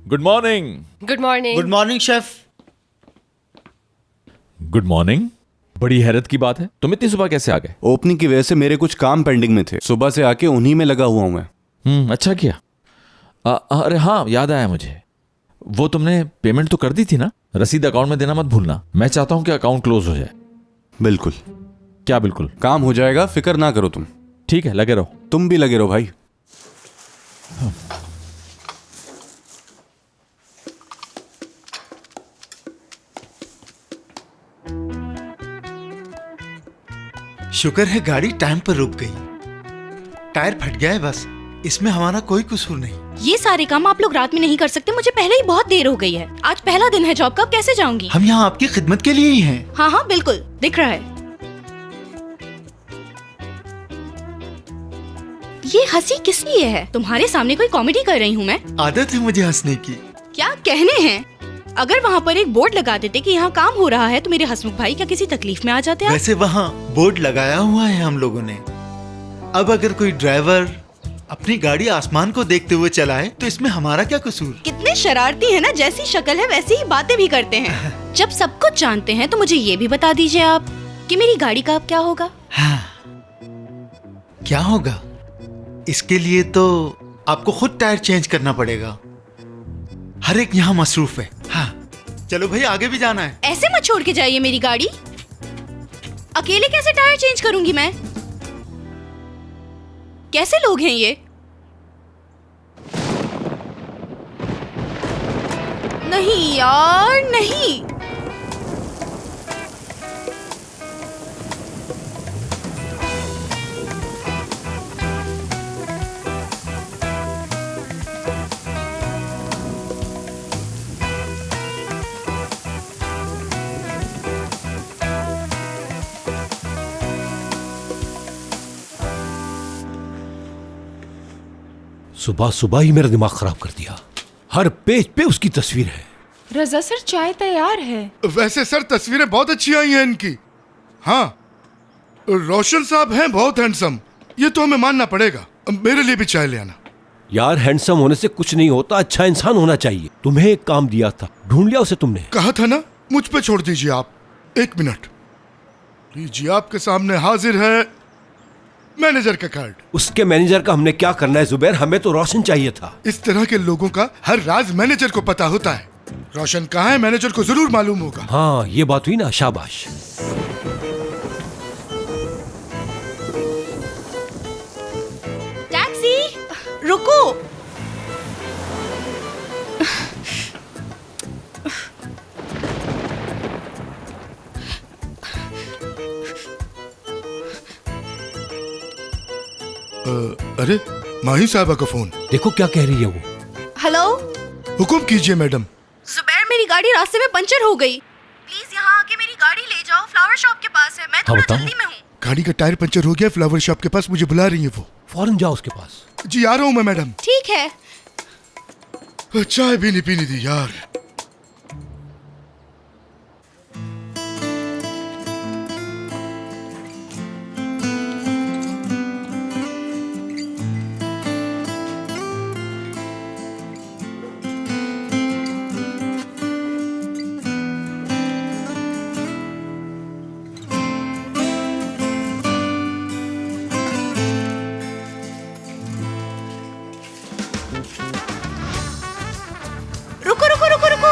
Good morning. Good morning. Good morning chef. Good morning. बड़ी हैरत की बात है, तुम इतनी सुबह कैसे आ गए? ओपनिंग की वजह से मेरे कुछ काम पेंडिंग में थे, सुबह से आके उन्हीं में लगा हुआ हूं मैं। अच्छा किया। अरे हाँ, याद आया मुझे। वो तुमने पेमेंट तो कर दी थी ना? रसीद अकाउंट में देना मत भूलना। मैं चाहता हूं कि अकाउंट क्लोज हो जाए। बिल्कुल। क्या बिल्कुल? काम हो जाएगा, फिक्र ना करो तुम। ठीक है, लगे रहो। तुम भी लगे रहो भाई। शुक्र है गाड़ी टाइम पर रुक गई। टायर फट गया है बस, इसमें हमारा कोई कसूर नहीं। ये सारे काम आप लोग रात में नहीं कर सकते, मुझे पहले ही बहुत देर हो गई है। आज पहला दिन है जॉब का, कैसे जाऊंगी? हम यहाँ आपकी खिदमत के लिए ही हैं। हाँ हाँ बिल्कुल, दिख रहा है। ये हंसी किस लिए है? तुम्हारे सामने कोई कॉमेडी कर रही हूँ मैं? आदत है मुझे हंसने की। क्या कहने हैं? अगर वहाँ पर एक बोर्ड लगा देते कि यहाँ काम हो रहा है तो मेरे हसमुख भाई क्या किसी तकलीफ में आ जाते आप? वैसे वहाँ बोर्ड लगाया हुआ है हम लोगों ने। अब अगर कोई ड्राइवर अपनी गाड़ी आसमान को देखते हुए चलाए तो इसमें हमारा क्या कसूर? कितने शरारती है ना, जैसी शक्ल है वैसी ही बातें भी करते हैं। जब सब कुछ जानते हैं तो मुझे ये भी बता दीजिए आप कि मेरी गाड़ी का अब क्या होगा? हाँ, क्या होगा? इसके लिए तो आपको खुद टायर चेंज करना पड़ेगा। हर एक यहाँ मसरूफ है। हाँ चलो भाई, आगे भी जाना है। ऐसे मत छोड़ के जाइए मेरी गाड़ी। अकेले कैसे टायर चेंज करूंगी मैं? कैसे लोग हैं ये? नहीं यार नहीं। सुबह सुबह ही मेरा दिमाग खराब कर दिया। हर पेज पे उसकी तस्वीर है। रजा सर, चाय तैयार है। वैसे सर तस्वीरें बहुत अच्छी आई हैं इनकी। हाँ, रोशन साहब हैं बहुत हैंडसम, ये तो हमें मानना पड़ेगा। मेरे लिए भी चाय ले आना। यार हैंडसम होने से कुछ नहीं होता, अच्छा इंसान होना चाहिए। तुम्हें एक काम दिया था, ढूंढ लिया उसे तुमने? कहा था ना, मुझ पे छोड़ दीजिए आप। एक मिनट लीजिए, आपके सामने हाजिर है मैनेजर का कार्ड। उसके मैनेजर का हमने क्या करना है जुबैर? हमें तो रोशन चाहिए था। इस तरह के लोगों का हर राज मैनेजर को पता होता है। रोशन कहाँ है, मैनेजर को जरूर मालूम होगा। हाँ ये बात हुई ना, शाबाश। टैक्सी, रुको। अरे माही साहबा का फोन। देखो क्या कह रही है वो। हेलो, हुक्म कीजिए मैडम। जुबैर मेरी गाड़ी रास्ते में पंचर हो गई। प्लीज यहाँ आके मेरी गाड़ी ले जाओ, फ्लावर शॉप के पास है। मैं थोड़ा बताओ। जल्दी में हूँ। गाड़ी का टायर पंचर हो गया, फ्लावर शॉप के पास मुझे बुला रही है वो। फौरन जाओ उसके पास। जी आ रहा हूँ मैं मैडम। ठीक है। चाय भी नहीं पीनी थी यार। रुको रुको रुको रुको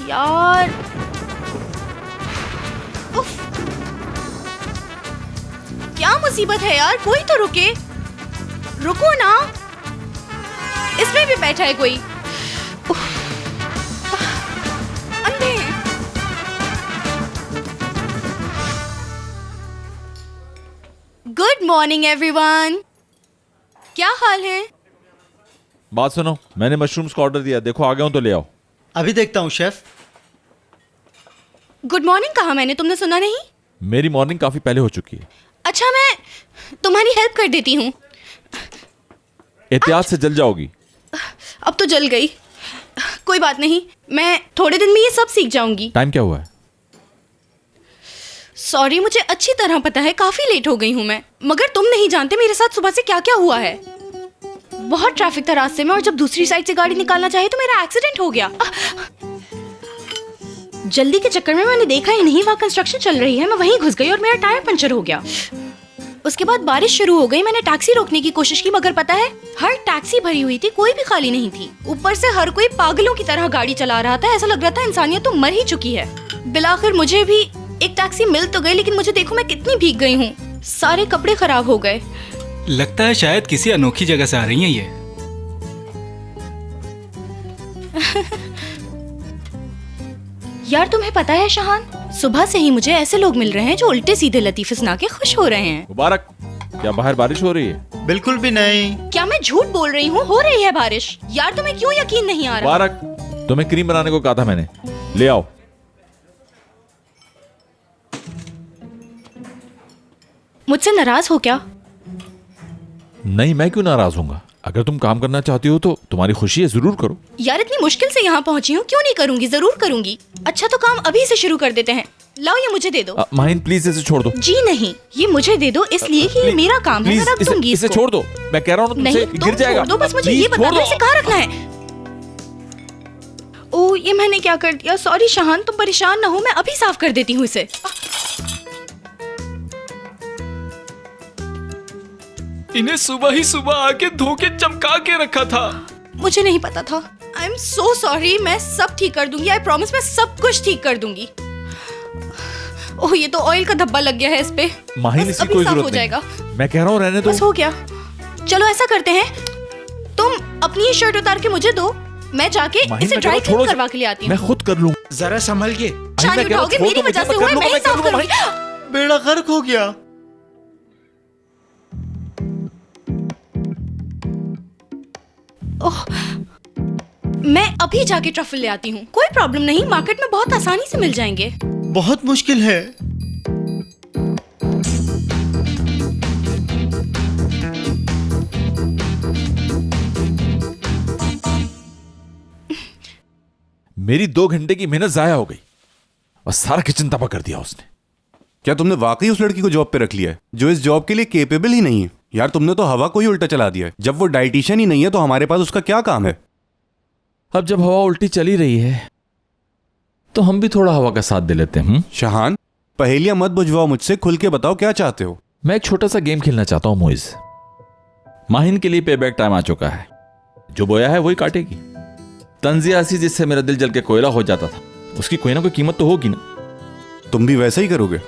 यार। उफ, क्या मुसीबत है यार, कोई तो रुके। रुको ना, इसमें भी बैठा है कोई। उफ, अंधे हैं। गुड मॉर्निंग एवरीवन, क्या हाल है? बात सुनो, मैंने मशरूम्स का ऑर्डर दिया, देखो आ गया हूं तो ले आओ। अभी देखता हूँ शेफ। गुड मॉर्निंग कहा मैंने, तुमने सुना नहीं? मेरी मॉर्निंग काफी पहले हो चुकी है। अच्छा, मैं तुम्हारी हेल्प कर देती हूँ। एहतियात से जल जाओगी। अब तो जल गई, कोई बात नहीं, मैं थोड़े दिन में ये सब सीख जाऊंगी। टाइम क्या हुआ है? सॉरी, मुझे अच्छी तरह पता है काफी लेट हो गई हूँ मैं, मगर तुम नहीं जानते मेरे साथ सुबह से क्या क्या हुआ है। बहुत ट्रैफिक था रास्ते में और जब दूसरी साइड से गाड़ी निकालना चाहे तो मेरा एक्सीडेंट हो गया। जल्दी के चक्कर में मैंने देखा ही नहीं वहाँ कंस्ट्रक्शन चल रही है, मैं वहीं घुस गई और मेरा टायर पंचर हो गया। उसके बाद बारिश शुरू हो गई। मैंने टैक्सी रोकने की कोशिश की मगर पता है हर टैक्सी भरी हुई थी, कोई भी खाली नहीं थी। ऊपर से हर कोई पागलों की तरह गाड़ी चला रहा था, ऐसा लग रहा था इंसानियत तो मर ही चुकी है। बिलाखिर मुझे भी एक टैक्सी मिल तो गई, लेकिन मुझे देखो मैं कितनी भीग गई हूँ, सारे कपड़े खराब हो गए। लगता है शायद किसी अनोखी जगह से आ रही हैं ये। यार तुम्हें पता है शहान, सुबह से ही मुझे ऐसे लोग मिल रहे हैं जो उल्टे सीधे लतीफे सुना के खुश हो रहे हैं। मुबारक, क्या बाहर बारिश हो रही है? बिल्कुल भी नहीं। क्या मैं झूठ बोल रही हूँ? हो रही है बारिश। यार तुम्हें क्यों यकीन नहीं आ रहा? मुबारक, तुम्हें क्रीम बनाने को कहा था मैंने, ले आओ। मुझसे नाराज हो क्या? नहीं, मैं क्यों नाराज हूंगा? अगर तुम काम करना चाहती हो तो तुम्हारी खुशी है, जरूर करो। यार इतनी मुश्किल से यहाँ पहुँची हूँ, क्यों नहीं करूँगी? जरूर करूँगी। अच्छा तो काम अभी से शुरू कर देते हैं। लाओ ये मुझे दे दो। माहिन प्लीज इसे छोड़ दो। जी नहीं, ये मुझे दे दो, इसलिए कि ये मेरा काम है, मैं रख दूंगी इसे इसको। छोड़ दो, मैं कह रहा हूँ ना, नहीं तुमसे गिर जाएगा। छोड़ दो, बस मुझे Please, ये बता छोड़ दो इसे कहाँ रखना है। ओ ये मैंने क्या कर दिया? सॉरी शहान, तुम परेशान ना हो, मैं अभी साफ कर देती हूँ इसे। इन्हें सुबह ही सुबह आके धो के चमका के रखा था। मुझे नहीं पता था। आई एम सो सॉरी, मैं सब ठीक कर दूंगी। आई प्रॉमिस मैं सब कुछ ठीक कर दूंगी। ओह ये तो ऑयल का धब्बा लग गया है इस पे। माहिन बस इसकी अभी कोई साफ हो जरूरत जाएगा। नहीं, मैं कह रहा हूँ रहने दो। बस हो गया। चलो ऐसा करते हैं, तुम अपनी ये शर्ट उतार के मुझे दो, मैं जाके माहिन, इसे मैं कह रहा ड्राई हूँ, क्लीन छोड़ो, करवा के ले आती हूँ। मैं खुद कर लूँ। जरा संभल के। चांद मैं कह रहा हूँ, उठाओगे, छोड़ मेरी दो, वजह से मैं हुआ है, कर मैं ही लूंगा, साफ मैं करूंगी। बेड़ा गर्क हो गया। ओह मैं अभी जाके ट्रफल ले आती हूँ। कोई प्रॉब्लम नहीं, मार्केट में बहुत आसानी से मिल जाएंगे। बहुत मुश्किल है। मेरी 2 घंटे की मेहनत जाया हो गई और सारा किचन तबाह कर दिया उसने। क्या तुमने वाकई उस लड़की को जॉब पे रख लिया है जो इस जॉब के लिए केपेबल ही नहीं है? यार तुमने तो हवा को ही उल्टा चला दिया है। जब वो डाइटिशियन ही नहीं है तो हमारे पास उसका क्या काम है? अब जब हवा उल्टी चली रही है तो हम भी थोड़ा हवा का साथ दे लेते हैं। शहान, पहेलियां मत बुझवाओ मुझसे, खुल के बताओ क्या चाहते हो। मैं एक छोटा सा गेम खेलना चाहता हूं मोइज। माहिन के लिए पे बैक टाइम आ चुका है, जो बोया है वही काटेगी। तंजियासी जिससे मेरा दिल जल के कोयला हो जाता था, उसकी कोई ना कोई कीमत तो होगी ना। तुम भी वैसा ही करोगे?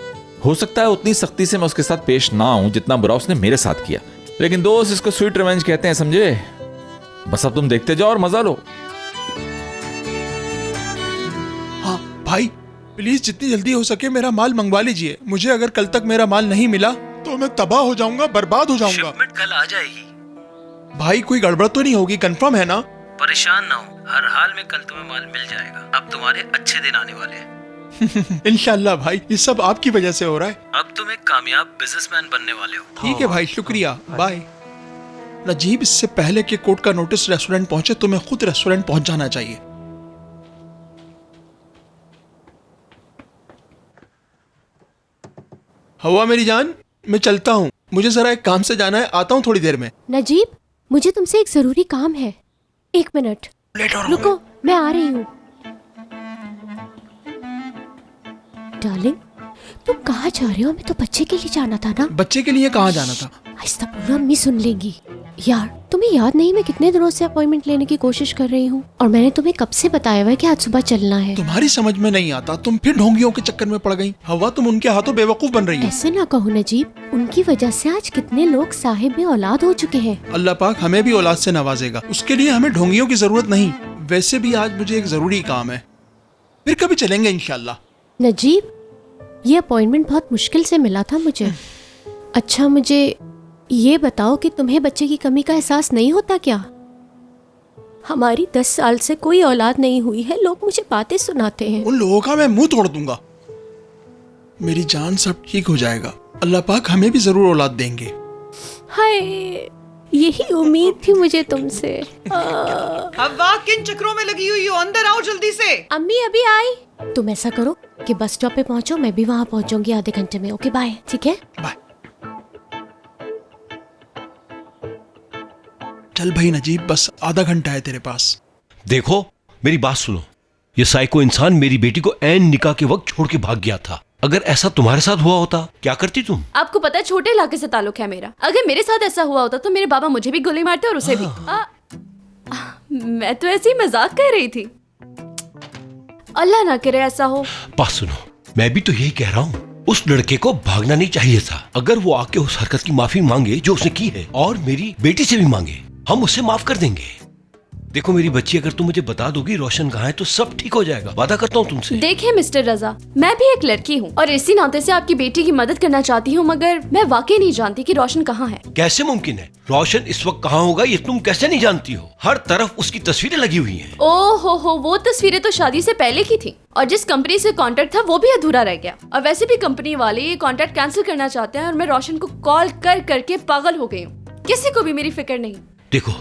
हो सकता है उतनी सख्ती से मैं उसके साथ पेश ना आऊं जितना बुरा उसने मेरे साथ किया, लेकिन दोस्त इसको स्वीट रिवेंज कहते हैं, समझे? बस अब तुम देखते जाओ और मजा लो। हाँ भाई, प्लीज जितनी जल्दी हो सके मेरा माल मंगवा लीजिए। मुझे अगर कल तक मेरा माल नहीं मिला तो मैं तबाह हो जाऊंगा, बर्बाद हो जाऊंगा। शिपमेंट कल आ जाएगी। भाई कोई गड़बड़ तो नहीं होगी? कंफर्म है ना? परेशान ना हो, हर हाल में कल तुम्हें माल मिल जाएगा। अब तुम्हारे अच्छे दिन आने वाले हैं। इंशाल्लाह भाई, ये सब आपकी वजह से हो रहा है। अब तुम एक कामयाब बिजनेसमैन बनने वाले हो। ठीक है भाई, शुक्रिया, बाय। नजीब, इससे पहले कि कोर्ट का नोटिस रेस्टोरेंट पहुंचे तुम्हें खुद रेस्टोरेंट पहुंच जाना चाहिए। हवा मेरी जान, मैं चलता हूँ, मुझे जरा एक काम से जाना है, आता हूँ थोड़ी देर में। नजीब, मुझे तुमसे एक जरूरी काम है। 1 मिनट रुको, मैं आ रही हूँ। डार्लिंग, तुम कहाँ जा रहे हो? मैं तो बच्चे के लिए जाना था ना। बच्चे के लिए कहाँ जाना था? आहिस्ता बोलो, अम्मी सुन लेंगी। यार तुम्हें याद नहीं मैं कितने दिनों से अपॉइंटमेंट लेने की कोशिश कर रही हूँ, और मैंने तुम्हें कब से बताया हुआ है कि आज सुबह चलना है। तुम्हारी समझ में नहीं आता, तुम फिर ढोंगियों के चक्कर में पड़ गई। हवा, तुम उनके हाथों बेवकूफ बन रही हो। ऐसे ना कहो नजीब, उनकी वजह से आज कितने लोग साहिब औलाद हो चुके हैं। अल्लाह पाक हमें भी औलाद से नवाजेगा, उसके लिए हमें ढोंगियों की जरूरत नहीं। वैसे भी आज मुझे एक जरूरी काम है, फिर कभी चलेंगे इंशाल्लाह। नजीब, ये अपॉइंटमेंट बहुत मुश्किल से मिला था मुझे। अच्छा मुझे ये बताओ कि तुम्हें बच्चे की कमी का एहसास नहीं होता क्या? हमारी 10 साल से कोई औलाद नहीं हुई है, लोग मुझे बातें सुनाते हैं। उन लोगों का मैं मुंह तोड़ दूंगा। मेरी जान, सब ठीक हो जाएगा। अल्लाह पाक हमें भी जरूर औलाद देंगे। हाय, यही उम्मीद थी मुझे तुमसे। हवा, किन चक्रों में लगी हुई हो? अंदर आओ जल्दी से। अम्मी अभी आई। तुम ऐसा करो कि बस स्टॉप पे पहुंचो, मैं भी वहां पहुंचूंगी आधे घंटे में। Okay bye. ठीक है, बाय। चल भाई नजीब, बस आधा घंटा है तेरे पास। देखो मेरी बात सुनो, ये साइको इंसान मेरी बेटी को ऐन निकाह के वक्त छोड़ के भाग गया था। अगर ऐसा तुम्हारे साथ हुआ होता क्या करती तुम? आपको पता है छोटे इलाके से ताल्लुक है मेरा। अगर मेरे साथ ऐसा हुआ होता तो मेरे बाबा मुझे भी गोली मारते और उसे भी। मैं तो ऐसे ही मजाक कर रही थी। अल्लाह ना करे ऐसा हो। बात सुनो, मैं भी तो यही कह रहा हूँ, उस लड़के को भागना नहीं चाहिए था। अगर वो आके उस हरकत की माफी मांगे जो उसने की है और मेरी बेटी से भी मांगे, हम उसे माफ कर देंगे। देखो मेरी बच्ची, अगर तुम मुझे बता दोगी रोशन कहाँ है तो सब ठीक हो जाएगा, वादा करता हूँ तुमसे। देखिए मिस्टर रजा, मैं भी एक लड़की हूँ और इसी नाते से आपकी बेटी की मदद करना चाहती हूँ, मगर मैं वाकई नहीं जानती कि रोशन कहाँ है। कैसे मुमकिन है? रोशन इस वक्त कहाँ होगा ये तुम कैसे नहीं जानती हो? हर तरफ उसकी तस्वीरें लगी हुई हैं। ओहो हो, वो तस्वीरें तो शादी से पहले की थी और जिस कंपनी से कॉन्ट्रैक्ट था वो भी अधूरा रह गया। और वैसे भी कंपनी वाले ये कॉन्ट्रैक्ट कैंसिल करना चाहते हैं और मैं रोशन को कॉल कर करके पागल हो गई हूँ। किसी को भी मेरी फिक्र नहीं। देखो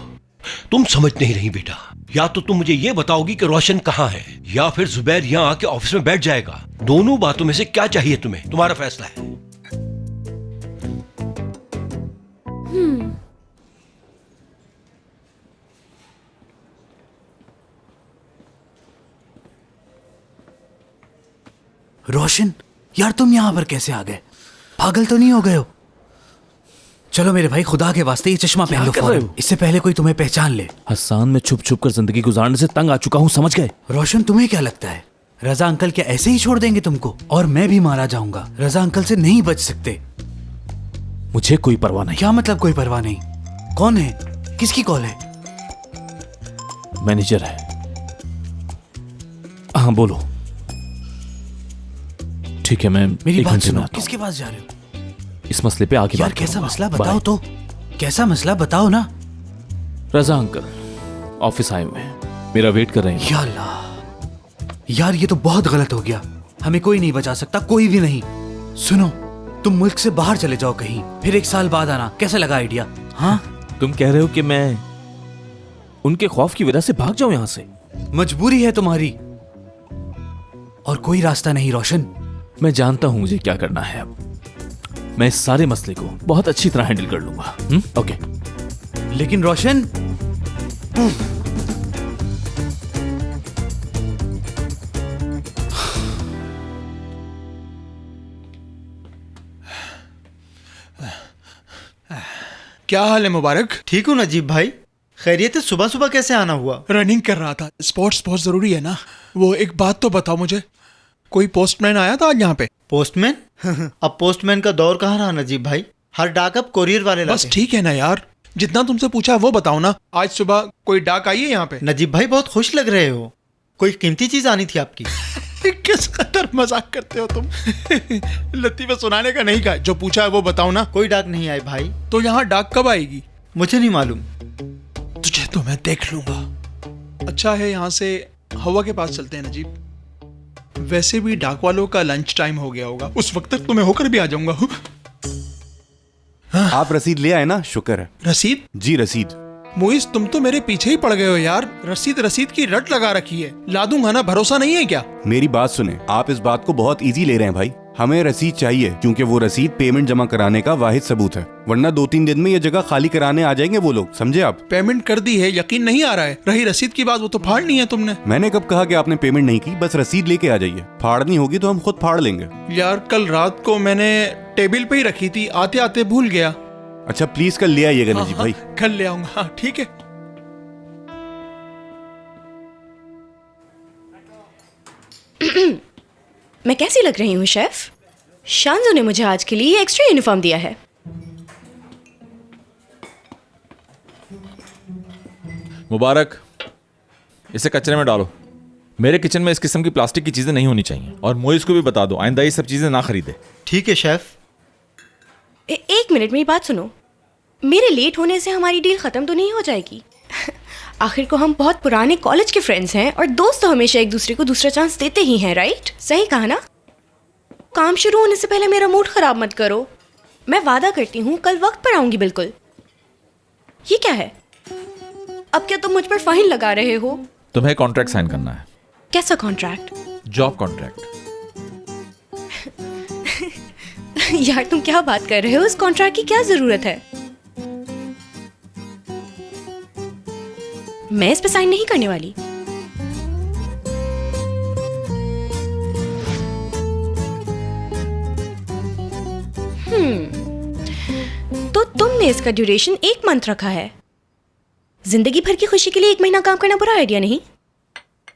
तुम समझ नहीं रही बेटा, या तो तुम मुझे ये बताओगी कि रोशन कहाँ है या फिर जुबैर यहाँ आके ऑफिस में बैठ जाएगा। दोनों बातों में से क्या चाहिए तुम्हें? तुम्हारा फैसला है। रोशन, यार तुम यहाँ पर कैसे आ गए? पागल तो नहीं हो गए हो? चलो मेरे भाई, खुदा के वास्ते ये चश्मा पहन लो फौरन, इससे पहले कोई तुम्हें पहचान ले। हसन, मैं छुप छुप कर जिंदगी गुजारने से तंग आ चुका हूँ, समझ गए? रोशन, तुम्हें क्या लगता है रजा अंकल क्या ऐसे ही छोड़ देंगे तुमको? और मैं भी मारा जाऊंगा, रजा अंकल से नहीं बच सकते। मुझे कोई परवाह नहीं। क्या मतलब कोई परवाह नहीं? कौन है? किसकी कॉल है? मैनेजर है। हाँ बोलो। ठीक है, मैं मेरी एक बात घंटे में सुनो, आता हूं। किसके पास जा रहे हो? इस मसले पे आगे यार बात कैसा करूंगा। मसला बाय। बताओ तो, कैसा मसला बताओ ना। रजा अंकल ऑफिस आए हुए हैं, मेरा वेट कर रहे हैं। या अल्लाह, यार ये तो बहुत गलत हो गया। हमें कोई नहीं बचा सकता, कोई भी नहीं। सुनो, तुम मुल्क से बाहर चले जाओ कहीं, फिर 1 साल बाद आना। कैसा लगा आइडिया? हाँ, तुम कह रहे हो कि मैं उनके खौफ की वजह से भाग जाऊं यहां से? मजबूरी है तुम्हारी और कोई रास्ता नहीं रोशन। मैं जानता हूं मुझे क्या करना है। अब मैं इस सारे मसले को बहुत अच्छी तरह हैंडल कर लूंगा। ओके। लेकिन रोशन, क्या हाल है मुबारक? ठीक हूँ नजीब भाई, खैरियत है? सुबह सुबह कैसे आना हुआ? रनिंग कर रहा था, स्पोर्ट्स बहुत जरूरी है ना। वो एक बात तो बताओ मुझे, कोई पोस्टमैन आया था आज यहाँ पे? पोस्टमैन? अब पोस्टमैन का दौर कहाँ रहा नजीब भाई, हर डाक अब कोरियर वाले बस ठीक है ना यार, जितना तुमसे पूछा वो बताओ ना। आज सुबह कोई डाक आई है यहाँ पे? नजीब भाई बहुत खुश लग रहे हो, कोई कीमती चीज आनी थी आपकी। किस कदर मजाक करते हो तुम। लतीफे सुनाने का नहीं कहा, जो पूछा है वो बताओ ना। कोई डाक नहीं आई भाई। तो यहाँ डाक कब आएगी? मुझे नहीं मालूम। तुझे तो मैं देख लूंगा। अच्छा है, यहाँ से हवा के पास चलते हैं नजीब। वैसे भी डाक वालों का लंच टाइम हो गया होगा, उस वक्त तक तो मैं होकर भी आ जाऊंगा। आप रसीद ले आए ना? शुक्र है। रसीद? जी रसीद। मुइस, तुम तो मेरे पीछे ही पड़ गए हो यार। रसीद की रट लगा रखी है, ला दूंगा ना, भरोसा नहीं है क्या? मेरी बात सुने, आप इस बात को बहुत इजी ले रहे हैं भाई। हमें रसीद चाहिए क्योंकि वो रसीद पेमेंट जमा कराने का वाहिद सबूत है, वरना 2-3 दिन में ये जगह खाली कराने आ जाएंगे वो लोग, समझे आप? पेमेंट कर दी है, यकीन नहीं आ रहा है। रही रसीद की बात, वो तो फाड़नी है तुमने। मैंने कब कहा कि आपने पेमेंट नहीं की? बस रसीद लेके आ जाइए। फाड़नी होगी तो हम खुद फाड़ लेंगे। यार कल रात को मैंने टेबल पे ही रखी थी, आते आते भूल गया। अच्छा प्लीज कल ले आइएगा नजीब भाई। कल ले आऊंगा। हाँ ठीक है। मैं कैसी लग रही हूँ शेफ? शांजो ने मुझे आज के लिए एक्स्ट्रा यूनिफॉर्म दिया है। मुबारक, इसे कचरे में डालो। मेरे किचन में इस किस्म की प्लास्टिक की चीजें नहीं होनी चाहिए, और मोइस को भी बता दो आइंदा ये सब चीजें ना खरीदे। ठीक है शेफ। एक मिनट, मेरी बात सुनो। मेरे लेट होने से हमारी डील खत्म तो नहीं हो जाएगी? आखिर को हम बहुत पुराने कॉलेज के फ्रेंड्स हैं और दोस्त तो हमेशा एक दूसरे को दूसरा चांस देते ही हैं, राइट? सही कहा ना? काम शुरू होने से पहले मेरा मूड खराब मत करो। मैं वादा करती हूँ कल वक्त पर आऊंगी बिल्कुल। ये क्या है? अब क्या तुम मुझ पर फाइन लगा रहे हो? तुम्हें कॉन्ट्रैक्ट साइन करना है। कैसा कॉन्ट्रैक्ट? Job contract. यार तुम क्या बात कर रहे हो? इस कॉन्ट्रैक्ट की क्या जरूरत है? मैं इस पे साइन नहीं करने वाली। तो तुमने इसका ड्यूरेशन 1 मंथ रखा है। जिंदगी भर की खुशी के लिए 1 महीना काम करना बुरा आइडिया नहीं।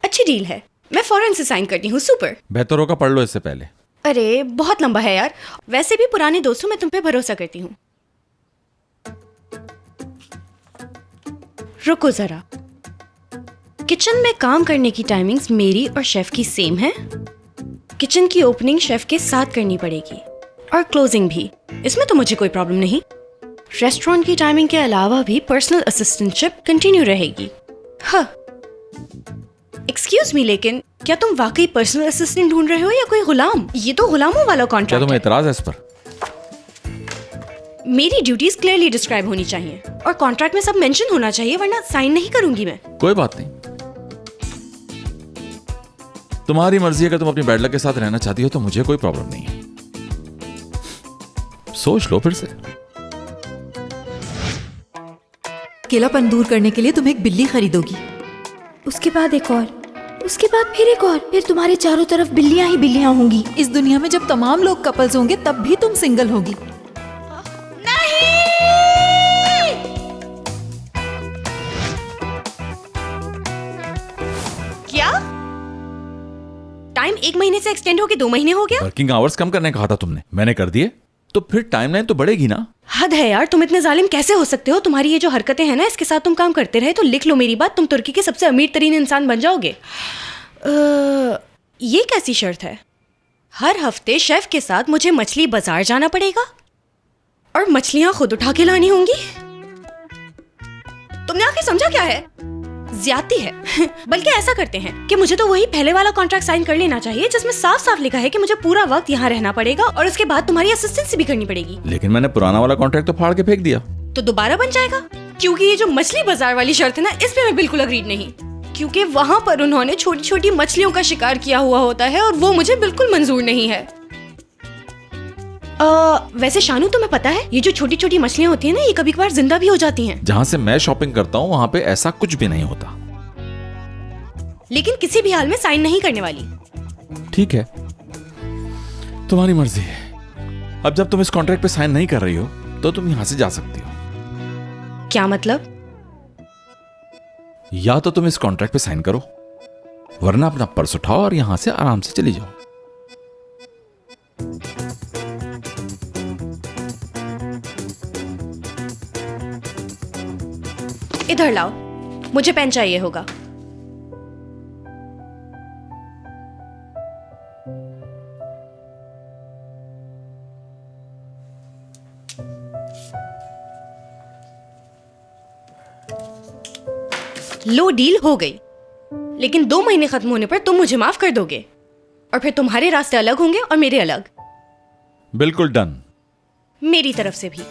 अच्छी डील है, मैं फौरन से साइन करती हूँ। सुपर। बेहतर होगा पढ़ लो इससे पहले। अरे बहुत लंबा है यार। वैसे भी पुराने दोस्तों, मैं तुम पे भरोसा करती हूँ। रुको जरा, किचन में काम करने की टाइमिंग्स मेरी और शेफ की सेम है। किचन की ओपनिंग शेफ के साथ करनी पड़ेगी और क्लोजिंग भी, इसमें तो मुझे कोई प्रॉब्लम नहीं। रेस्टोरेंट की टाइमिंग के अलावा भी पर्सनल असिस्टेंटशिप कंटिन्यू रहेगी। हाँ, एक्सक्यूज मी, लेकिन क्या तुम वाकई पर्सनल असिस्टेंट ढूंढ रहे हो या कोई गुलाम? ये तो गुलामों वाला क्या कॉन्ट्रैक्ट तुम्हें है। एतराज है इस पर? मेरी ड्यूटीज क्लियरली डिस्क्राइब होनी चाहिए और कॉन्ट्रैक्ट में सब मेंशन होना चाहिए, वरना साइन नहीं करूंगी मैं। कोई बात नहीं, तुम्हारी मर्जी। अगर तुम अपनी बैड लक के साथ रहना चाहती हो तो मुझे कोई प्रॉब्लम नहीं है। सोच लो फिर से। अकेलापन दूर करने के लिए तुम एक बिल्ली खरीदोगी, उसके बाद एक और, उसके बाद फिर एक और, फिर तुम्हारे चारों तरफ बिल्लियां ही बिल्लियां होंगी। इस दुनिया में जब तमाम लोग कपल्स होंगे तब भी तुम सिंगल होगी। क्या टाइम 1 महीने से एक्सटेंड होके 2 महीने हो गया? वर्किंग आवर्स कम करने कहा था तुमने, मैंने कर दिए, तो फिर टाइमलाइन तो बढ़ेगी ना। हद है यार, तुम इतने जालिम कैसे हो सकते हो? तुम्हारी ये जो हरकतें हैं ना, इसके साथ तुम काम करते रहे तो लिख लो मेरी बात, तुम तुर्की के सबसे अमीर तरीन इंसान बन जाओगे। ये कैसी शर्त है? हर हफ्ते शेफ के साथ मुझे मछली बाजार जाना पड़ेगा और मछलियां खुद उठा के लानी होंगी। तुमने आखिर समझा क्या है? ज्यादती है। बल्कि ऐसा करते हैं कि मुझे तो वही पहले वाला कॉन्ट्रैक्ट साइन कर लेना चाहिए जिसमें साफ साफ लिखा है कि मुझे पूरा वक्त यहाँ रहना पड़ेगा और उसके बाद तुम्हारी असिस्टेंसी भी करनी पड़ेगी। लेकिन मैंने पुराना वाला कॉन्ट्रैक्ट तो फाड़ के फेंक दिया। तो दोबारा बन जाएगा? क्योंकि ये जो मछली बाजार वाली शर्त है ना, इस पे मैं बिल्कुल अग्रीड नहीं, क्योंकि वहां पर उन्होंने छोटी छोटी मछलियों का शिकार किया हुआ होता है और वो मुझे बिल्कुल मंजूर नहीं है। वैसे शानू, तुम्हें पता है ये जो छोटी छोटी मछलियां होती है ना, ये कभी कभार जिंदा भी हो जाती हैं। जहां से मैं शॉपिंग करता हूँ वहां पे ऐसा कुछ भी नहीं होता। लेकिन किसी भी हाल में साइन नहीं करने वाली। ठीक है, तुम्हारी मर्जी है। अब जब तुम इस कॉन्ट्रैक्ट पे साइन नहीं कर रही हो तो तुम यहां से जा सकती हो। क्या मतलब? या तो तुम इस कॉन्ट्रैक्ट पे साइन करो, वरना अपना पर्स उठाओ और यहां से आराम से चली जाओ। इधर लाओ, मुझे पेन चाहिए होगा। लो, डील हो गई। लेकिन 2 महीने खत्म होने पर तुम मुझे माफ कर दोगे और फिर तुम्हारे रास्ते अलग होंगे और मेरे अलग। बिल्कुल डन। मेरी तरफ से भी।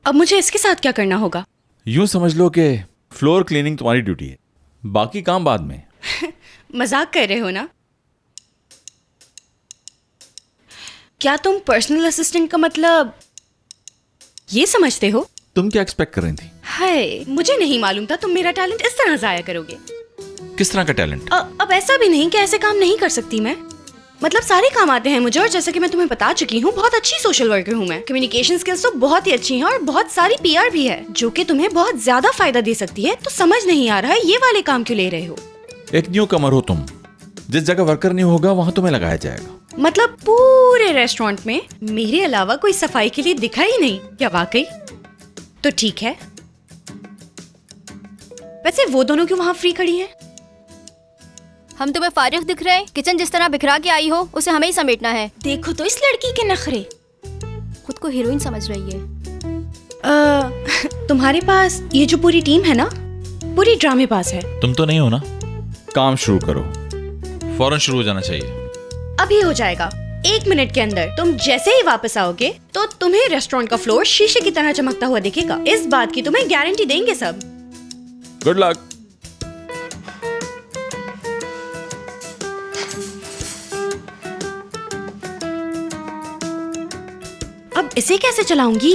अब मुझे इसके साथ क्या करना होगा? यूं समझ लो कि फ्लोर क्लीनिंग तुम्हारी ड्यूटी है, बाकी काम बाद में। मजाक कर रहे हो ना? क्या तुम पर्सनल असिस्टेंट का मतलब ये समझते हो? तुम क्या एक्सपेक्ट कर रही थी? हाय, मुझे नहीं मालूम था तुम मेरा टैलेंट इस तरह जाया करोगे। किस तरह का टैलेंट? अब ऐसा भी नहीं कि ऐसे काम नहीं कर सकती मैं। मतलब सारे काम आते हैं मुझे, और जैसा कि मैं तुम्हें बता चुकी हूँ, बहुत अच्छी सोशल वर्कर हूँ मैं। कम्युनिकेशन स्किल्स तो बहुत ही अच्छी हैं और बहुत सारी पीआर भी है जो कि तुम्हें बहुत ज्यादा फायदा दे सकती है। तो समझ नहीं आ रहा है ये वाले काम क्यों ले रहे हो? एक न्यू कमर हो तुम, जिस जगह वर्कर नहीं होगा वहां तुम्हें लगाया जाएगा। मतलब पूरे रेस्टोरेंट में मेरे अलावा कोई सफाई के लिए दिखा ही नहीं क्या? वाकई? तो ठीक है। वैसे वो दोनों क्यों वहां फ्री खड़ी हैं? हम तुम्हें फारिग दिख रहे हैं? किचन जिस तरह बिखरा के आई हो उसे हमें ही समेटना है। देखो तो इस लड़की के नखरे। खुद को हीरोइन समझ रही है। तुम्हारे पास ये जो पूरी टीम है ना, पूरी ड्रामे पास है। तुम तो नहीं हो ना? काम शुरू करो, फौरन शुरू हो जाना चाहिए। अभी हो जाएगा। 1 मिनट के अंदर तुम जैसे ही वापस आओगे तो तुम्हें रेस्टोरेंट का फ्लोर शीशे की तरह चमकता हुआ दिखेगा। इस बात की तुम्हें गारंटी देंगे सब। Good luck. अब इसे कैसे चलाऊंगी?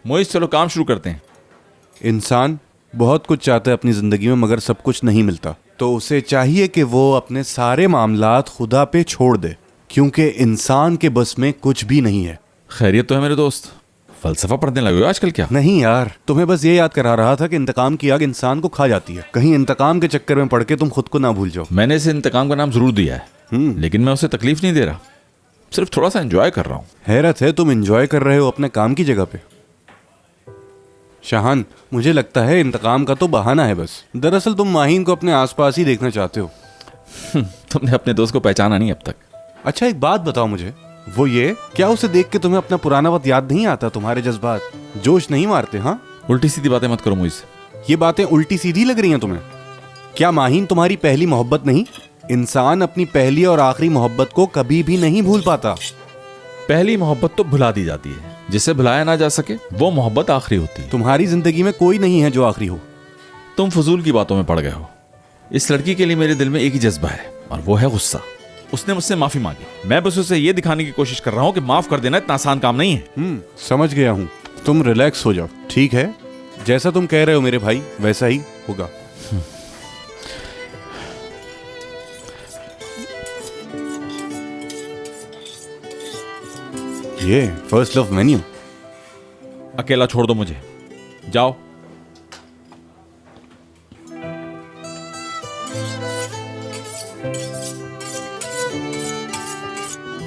मोइज चलो काम शुरू करते हैं। इंसान बहुत कुछ चाहता है अपनी जिंदगी में, मगर सब कुछ नहीं मिलता। तो उसे चाहिए कि वो अपने सारे मामलात खुदा पे छोड़ दे, क्योंकि इंसान के बस में कुछ भी नहीं है। खैरियत तो है मेरे दोस्त? फलसफा पढ़ने लगे हो आजकल क्या? नहीं यार, तुम्हें बस ये याद करा रहा था कि इंतकाम की आग इंसान को खा जाती है। कहीं इंतकाम के चक्कर में पड़ के तुम खुद को ना भूल जाओ। मैंने इसे इंतकाम का नाम जरूर दिया है, लेकिन मैं उसे तकलीफ नहीं दे रहा, सिर्फ थोड़ा सा एंजॉय कर रहा हूँ। हैरत है, तुम एंजॉय कर रहे हो अपने काम की जगह पे। शाहान, मुझे लगता है इंतकाम का तो बहाना है बस। दरअसल तुम माहीन को अपने आसपास ही देखना चाहते हो। तुमने अपने दोस्त को पहचाना नहीं अब तक। अच्छा एक बात बताओ मुझे, वो ये क्या उसे देख के तुम्हें अपना पुराना वक्त याद नहीं आता? तुम्हारे जज्बात जोश नहीं मारते? हाँ, उल्टी सीधी बातें मत करो मुझसे। ये बातें उल्टी सीधी लग रही हैं तुम्हें? क्या माहीन तुम्हारी पहली मोहब्बत नहीं? इंसान अपनी पहली और आखिरी मोहब्बत को कभी भी नहीं भूल पाता। पहली मोहब्बत तो भुला दी जाती है, जिसे भुलाया ना जा सके वो मोहब्बत आखिरी होती है। तुम्हारी जिंदगी में कोई नहीं है जो आखिरी हो। तुम फजूल की बातों में पड़ गए हो। इस लड़की के लिए मेरे दिल में एक ही जज्बा है, और वो है गुस्सा। उसने मुझसे माफी मांगी, मैं बस उसे ये दिखाने की कोशिश कर रहा हूँ कि माफ कर देना इतना आसान काम नहीं है। समझ गया हूँ, तुम रिलैक्स हो जाओ। ठीक है, जैसा तुम कह रहे हो मेरे भाई, वैसा ही होगा। ये फर्स्ट लव मेन्यू। अकेला छोड़ दो मुझे, जाओ।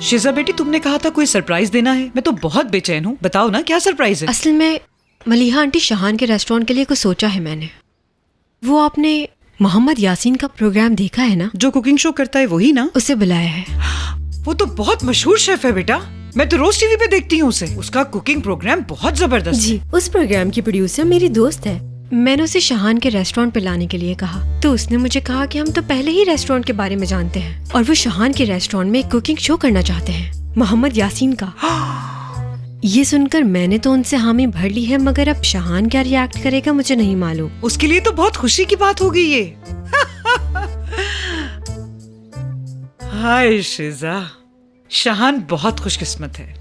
शिजा बेटी, तुमने कहा था कोई सरप्राइज देना है। मैं तो बहुत बेचैन हूँ, बताओ ना क्या सरप्राइज है। असल में मलिहा आंटी शाहान के रेस्टोरेंट के लिए कुछ सोचा है मैंने। वो आपने मोहम्मद यासीन का प्रोग्राम देखा है ना? जो कुकिंग शो करता है वही ना? उसे बुलाया है। वो तो बहुत मशहूर शेफ है बेटा, मैं तो रोज टीवी पे देखती हूँ उसे। उसका कुकिंग प्रोग्राम बहुत जबरदस्त जी, उस प्रोग्राम की प्रोड्यूसर मेरी दोस्त है। मैंने उसे शाहान के रेस्टोरेंट पे लाने के लिए कहा, तो उसने मुझे कहा कि हम तो पहले ही रेस्टोरेंट के बारे में जानते हैं और वो शाहान के रेस्टोरेंट में एक कुकिंग शो करना चाहते हैं, मोहम्मद यासीन का। ये सुनकर मैंने तो उनसे हामी भर ली है, मगर अब शाहान क्या रिएक्ट करेगा मुझे नहीं मालूम। उसके लिए तो बहुत खुशी की बात होगी ये। हाय शिजा, शाहान बहुत खुशकिस्मत है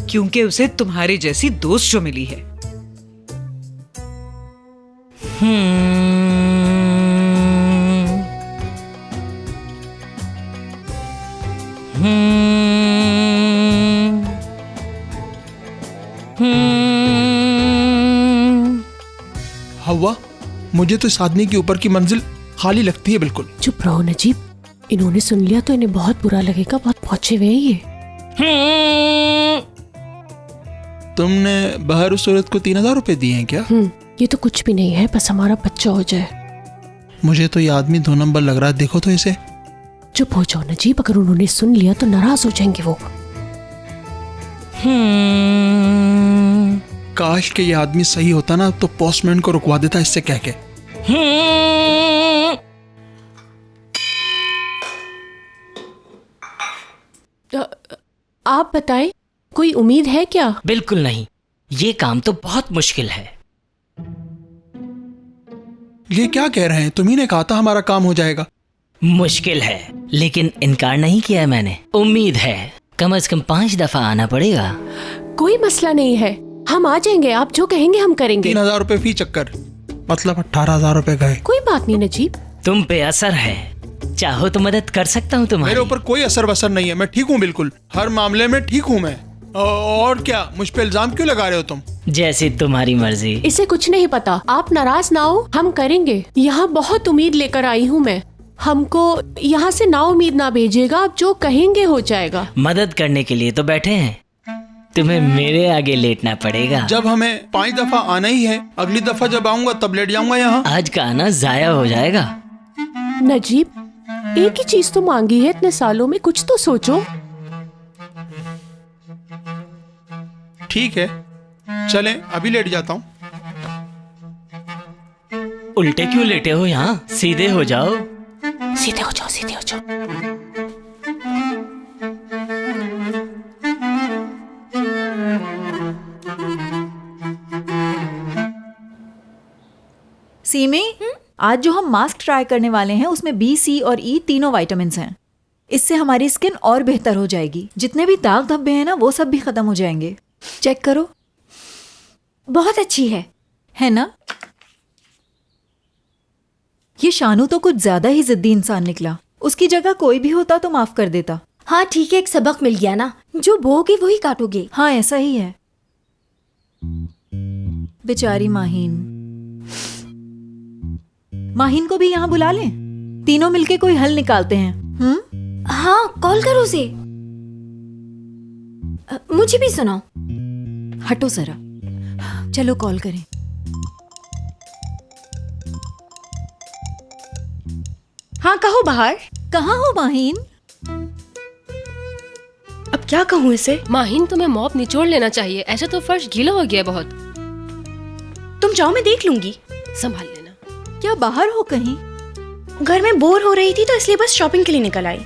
क्योंकि उसे तुम्हारी जैसी दोस्त जो मिली है। हवा, मुझे तो इस आदमी के ऊपर की मंजिल खाली लगती है बिल्कुल। चुप रहो नजीब, इन्होंने सुन लिया तो इन्हें बहुत बुरा लगेगा। बहुत पहुंचे हुए हैं ये। तुमने बहर उस औरत को 3000 रुपए दिए हैं क्या? ये तो कुछ भी नहीं है, बस हमारा बच्चा हो जाए। मुझे तो ये आदमी 2 नंबर लग रहा है, देखो तो इसे। चुप हो जाओ नजीब, अगर उन्होंने सुन लिया तो नाराज हो जाएंगे वो। काश के ये आदमी सही होता ना तो पोस्टमैन को रुकवा देता इससे कह के। आप बताएं, कोई उम्मीद है क्या? बिल्कुल नहीं, ये काम तो बहुत मुश्किल है। ये क्या कह रहे हैं? तुम्ही ने कहा था हमारा काम हो जाएगा। मुश्किल है, लेकिन इनकार नहीं किया मैंने। उम्मीद है, कम से कम 5 दफा आना पड़ेगा। कोई मसला नहीं है, हम आ जाएंगे। आप जो कहेंगे हम करेंगे। 3000 रुपए फी चक्कर, मतलब 18000 रुपए गए। कोई बात नहीं नजीब, तुम पे असर है, चाहो तो मदद कर सकता हूँ तुम्हारी। मेरे ऊपर कोई असर वसर नहीं है, मैं ठीक हूँ बिल्कुल, हर मामले में ठीक हूँ मैं। और क्या, मुझ पे इल्जाम क्यों लगा रहे हो तुम? जैसी तुम्हारी मर्जी। इसे कुछ नहीं पता, आप नाराज ना हो, हम करेंगे। यहाँ बहुत उम्मीद लेकर आई हूँ मैं, हमको यहाँ से ना उम्मीद ना भेजिएगा, आप जो कहेंगे हो जाएगा। मदद करने के लिए तो बैठे हैं, तुम्हें मेरे आगे लेटना पड़ेगा। जब हमें 5 दफा आना ही है, अगली दफा जब आऊंगा तब लेट जाऊंगा यहाँ। आज का आना जाया हो जाएगा। नजीब, एक ही चीज तो मांगी है इतने सालों में, कुछ तो सोचो। ठीक है, चलें, अभी लेट जाता हूँ। उल्टे क्यों लेटे हो यहाँ? सीधे हो जाओ। सीधे हो जाओ, सीधे हो जाओ। सीमी, आज जो हम मास्क ट्राई करने वाले हैं उसमें बी, सी और ई तीनों विटामिन्स हैं। इससे हमारी स्किन और बेहतर हो जाएगी। जितने भी दाग धब्बे हैं ना वो सब भी खत्म हो जाएंगे। चेक करो, बहुत अच्छी है ना? ये शानू तो कुछ ज्यादा ही जिद्दी इंसान निकला। उसकी जगह कोई भी होता तो माफ कर देता। हाँ ठीक है, एक सबक मिल गया ना, जो बोओगे वही काटोगे। हाँ ऐसा ही है। बेचारी माहीन। माहीन को भी यहाँ बुला लें, तीनों मिलके कोई हल निकालते हैं। हाँ कॉल करो उसे। मुझे भी सुनाओ। हटो जरा, चलो कॉल करें। हाँ कहो बाहर। कहाँ हो माहीन? अब क्या कहूँ इसे? माहीन तुम्हें मॉप निचोड़ लेना चाहिए, ऐसे तो फर्श गीला हो गया बहुत। तुम जाओ, मैं देख लूंगी। संभाल लेना। क्या बाहर हो कहीं? घर में बोर हो रही थी तो इसलिए बस शॉपिंग के लिए निकल आई।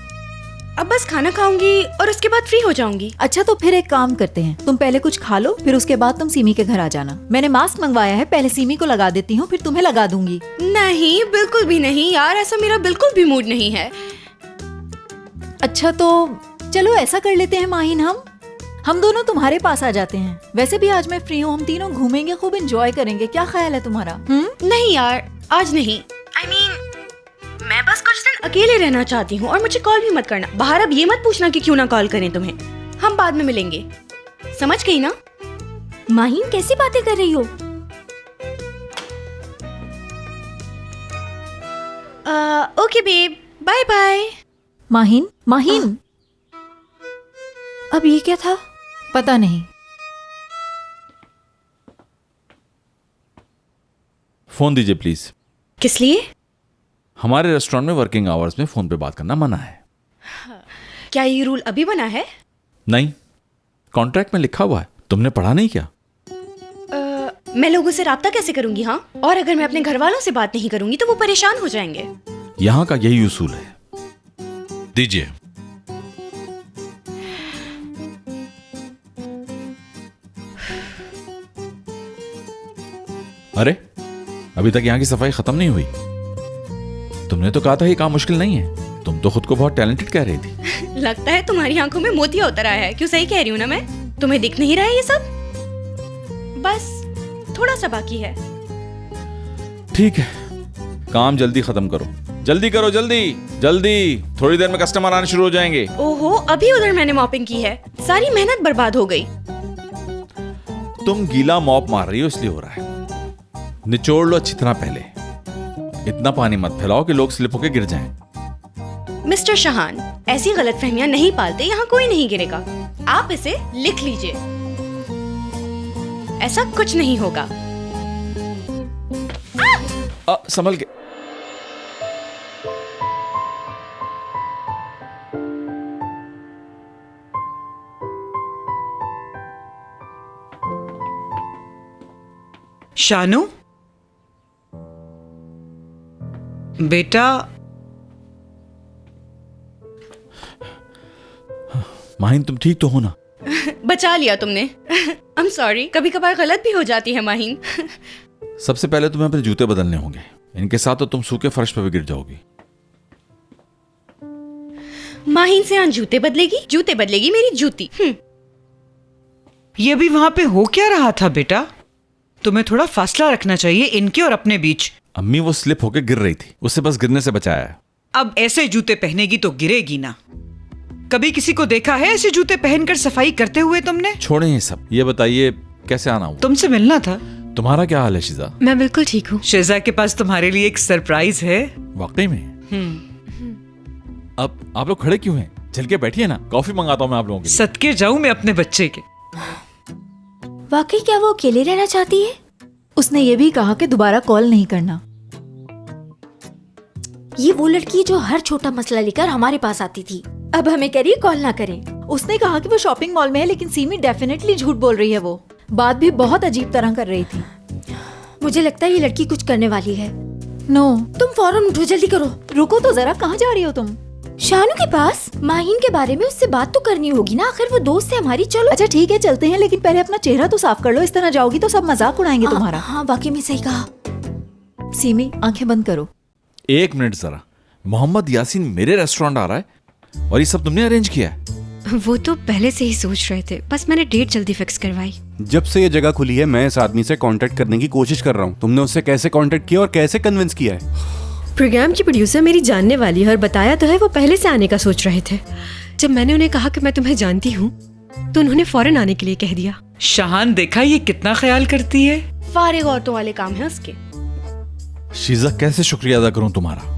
अब बस खाना खाऊंगी और उसके बाद फ्री हो जाऊंगी। अच्छा तो फिर एक काम करते हैं, तुम पहले कुछ खा लो, फिर उसके बाद तुम सीमी के घर आ जाना। मैंने मास्क मंगवाया है, पहले सीमी को लगा देती हूँ, फिर तुम्हें लगा दूंगी। नहीं बिल्कुल भी नहीं यार, ऐसा मेरा बिल्कुल भी मूड नहीं है। अच्छा तो चलो ऐसा कर लेते हैं माहीन, हम दोनों तुम्हारे पास आ जाते हैं। वैसे भी आज मैं फ्री हूँ, हम तीनों घूमेंगे, खूब एंजॉय करेंगे। क्या ख्याल है तुम्हारा? नहीं यार आज नहीं। I mean, मैं बस कुछ दिन अकेले रहना चाहती हूँ और मुझे कॉल भी मत करना। बाहर अब ये मत पूछना कि क्यों ना कॉल करें तुम्हें। हम बाद में मिलेंगे, समझ गई ना? माहीन कैसी बातें कर रही हो? Okay babe, bye bye. Maheen अब ये क्या था? पता नहीं। फोन दीजिए प्लीज। किस लिए? हमारे रेस्टोरेंट में वर्किंग आवर्स में फोन पे बात करना मना है। क्या ये रूल अभी बना है? नहीं, कॉन्ट्रैक्ट में लिखा हुआ है। तुमने पढ़ा नहीं क्या? मैं लोगों से राब्ता कैसे करूंगी? हाँ, और अगर मैं अपने घर वालों से बात नहीं करूंगी तो वो परेशान हो जाएंगे। यहाँ का यही उसूल है। दीजिए। अरे अभी तक यहाँ की सफाई खत्म नहीं हुई। तुमने तो कहा था ये काम मुश्किल नहीं है। तुम तो खुद को बहुत टैलेंटेड कह रही थी। लगता है तुम्हारी आंखों में मोतिया उतर आया है। क्यों, सही कह रही हूँ ना मैं? तुम्हें दिख नहीं रहा है ये सब? बस थोड़ा सा बाकी है। ठीक है, काम जल्दी खत्म करो। जल्दी करो, जल्दी जल्दी। थोड़ी देर में कस्टमर आने शुरू हो जाएंगे। ओहो, अभी उधर मैंने मॉपिंग की है, सारी मेहनत बर्बाद हो गई। तुम गीला मॉप मार रही हो इसलिए हो रहा है। निचोड़ लो अच्छी तरह पहले। इतना पानी मत फैलाओ कि लोग स्लिप होके गिर जाएं। मिस्टर शाहान, ऐसी गलतफहमियां नहीं पालते, यहाँ कोई नहीं गिरेगा। आप इसे लिख लीजिए, ऐसा कुछ नहीं होगा। संभल के। शानू बेटा, माहिन तुम ठीक तो हो ना? बचा लिया तुमने। आई एम सॉरी, कभी कभार गलत भी हो जाती है माहिन। सबसे पहले तुम्हें अपने जूते बदलने होंगे। इनके साथ तो तुम सूखे फर्श पर भी गिर जाओगी। माहिन से आज जूते बदलेगी, जूते बदलेगी मेरी जूती। ये भी वहां पे हो क्या रहा था बेटा? तुम्हें थोड़ा फासला रखना चाहिए इनके और अपने बीच। अम्मी वो स्लिप होके गिर रही थी, उससे बस गिरने से बचाया है। अब ऐसे जूते पहनेगी तो गिरेगी ना। कभी किसी को देखा है ऐसे जूते पहनकर सफाई करते हुए तुमने? छोड़े ये सब, ये बताइए कैसे आना हुआ? तुमसे मिलना था। तुम्हारा क्या हाल है शिजा? मैं बिल्कुल ठीक हूँ। शिजा के पास तुम्हारे लिए एक सरप्राइज है। वाकई में? अब आप लोग खड़े क्यों हैं? चल के बैठिए ना, कॉफी मंगाता हूँ मैं आप लोगों के लिए। सदके जाऊं मैं अपने बच्चे के। वाकई क्या वो अकेले रहना चाहती है? उसने ये भी कहा कि दोबारा कॉल नहीं करना। ये वो लड़की जो हर छोटा मसला लेकर हमारे पास आती थी, अब हमें कह रही है कॉल ना करें। उसने कहा कि वो शॉपिंग मॉल में है, लेकिन सीमी डेफिनेटली झूठ बोल रही है। वो बात भी बहुत अजीब तरह कर रही थी। मुझे लगता है ये लड़की कुछ करने वाली है। नो, तुम फौरन उठो, जल्दी करो। रुको तो जरा, कहाँ जा रही हो तुम? शानू के पास। माहिन के बारे में उससे बात तो करनी होगी ना, आखिर वो दोस्त है हमारी। चलो। अच्छा ठीक है चलते हैं, लेकिन पहले अपना चेहरा तो साफ कर लो। इस तरह जाओगी तो सब मजाक उड़ाएंगे तुम्हारा। हाँ वाकई में सही कहा। सीमी, आंखें बंद करो। एक मिनट जरा, मोहम्मद यासीन मेरे रेस्टोरेंट आ रहा है और ये सब तुमने अरेंज किया है? वो तो पहले से ही सोच रहे थे, बस मैंने डेट जल्दी फिक्स करवाई। जब से ये जगह खुली है मैं इस आदमी से कांटेक्ट करने की कोशिश कर रहा हूँ। तुमने उससे कैसे कांटेक्ट किया और कैसे कन्विंस किया है? प्रोग्राम की प्रोड्यूसर मेरी जानने वाली है और बताया तो है वो पहले से आने का सोच रहे थे। जब मैंने उन्हें कहा कि मैं तुम्हें जानती हूँ तो उन्होंने फौरन आने के लिए कह दिया। शाहान, देखा ये कितना ख्याल करती है। फारिग औरतों वाले काम है उसके। शीजा, कैसे शुक्रिया अदा करूं तुम्हारा?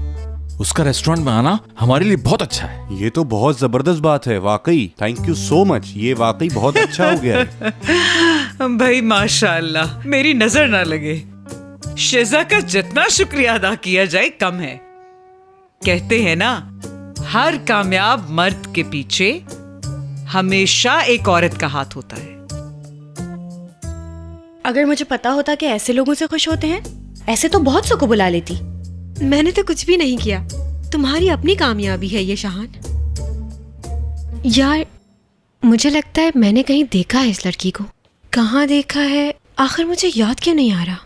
उसका रेस्टोरेंट में आना हमारे लिए बहुत अच्छा है। ये तो बहुत जबरदस्त बात है, वाकई थैंक यू सो मच। ये वाकई बहुत अच्छा हो गया है। भाई माशाअल्लाह, मेरी नजर ना लगे। शिजा का जितना शुक्रिया अदा किया जाए कम है। कहते हैं ना, हर कामयाब मर्द के पीछे हमेशा एक औरत का हाथ होता है। अगर मुझे पता होता कि ऐसे लोगों से खुश होते हैं, ऐसे तो बहुत सो को बुला लेती। मैंने तो कुछ भी नहीं किया, तुम्हारी अपनी कामयाबी है ये शाहान। यार, मुझे लगता है मैंने कहीं देखा है इस लड़की को। कहाँ देखा है आखिर, मुझे याद क्यों नहीं आ रहा।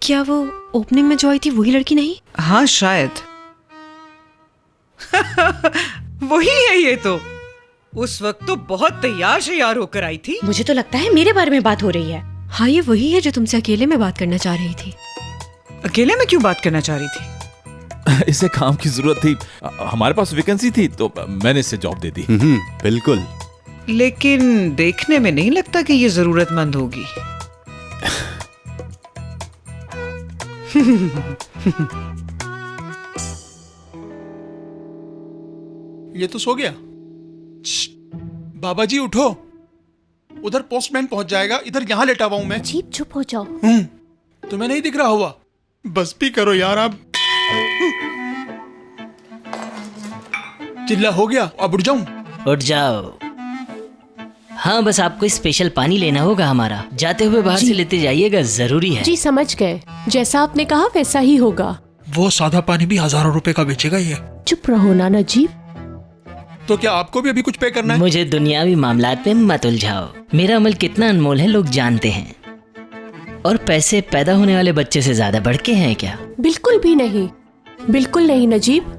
क्या वो ओपनिंग में जो आई थी वही लड़की नहीं? हाँ शायद। वही है ये तो। उस वक्त तो बहुत तैयार शैयार होकर आई थी। मुझे तो लगता है मेरे बारे में बात हो रही है। हाँ, ये वही है जो तुमसे अकेले में बात करना चाह रही थी। अकेले में क्यों बात करना चाह रही थी? इसे काम की जरूरत थी, हमारे पास वैकेंसी थी तो मैंने इसे जॉब दे दी। बिल्कुल। लेकिन देखने में नहीं लगता कि ये जरूरतमंद होगी। ये तो सो गया। बाबा जी उठो, उधर पोस्टमैन पहुंच जाएगा, इधर यहाँ लेटा हुआ हूं मैं। चीप, चुप हो जाओ। तुम्हें नहीं दिख रहा हुआ? बस भी करो यार आप। चिल्ला हो गया, अब उठ जाऊं? उठ जाओ। हाँ, बस आपको स्पेशल पानी लेना होगा हमारा। जाते हुए बाहर से लेते जाइएगा, जरूरी है। जी समझ गए, जैसा आपने कहा वैसा ही होगा। वो सादा पानी भी हजारों रुपए का बेचेगा ये। चुप रहो ना नजीब। तो क्या आपको भी अभी कुछ पे करना है? मुझे दुनियावी मामलात में मत उलझाओ। मेरा अमल कितना अनमोल है लोग जानते हैं। और पैसे पैदा होने वाले बच्चे से ज्यादा बढ़ के हैं क्या? बिल्कुल भी नहीं, बिल्कुल नहीं नजीब।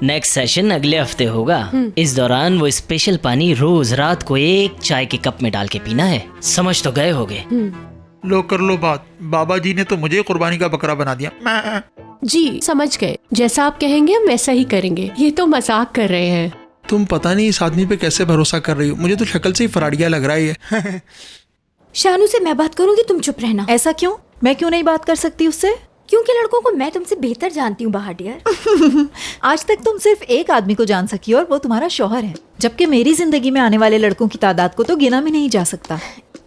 नेक्स्ट सेशन अगले हफ्ते होगा। इस दौरान वो स्पेशल पानी रोज रात को एक चाय के कप में डाल के पीना है। समझ तो गए होगे? लो कर लो बात। बाबा जी ने तो मुझे कुर्बानी का बकरा बना दिया। जी समझ गए, जैसा आप कहेंगे हम वैसा ही करेंगे। ये तो मजाक कर रहे हैं। तुम पता नहीं इस आदमी पे कैसे भरोसा कर रही हो। मुझे तो शक्ल से ही फराडिया लग रहा है। शानू से मैं बात करूंगी, तुम चुप रहना। ऐसा क्यों? मैं क्यों नहीं बात कर सकती उससे? क्योंकि लड़कों को मैं तुमसे बेहतर जानती हूँ बाहर डियर। आज तक तुम सिर्फ एक आदमी को जान सकी और वो तुम्हारा शौहर है, जबकि मेरी जिंदगी में आने वाले लड़कों की तादाद को तो गिना भी नहीं जा सकता।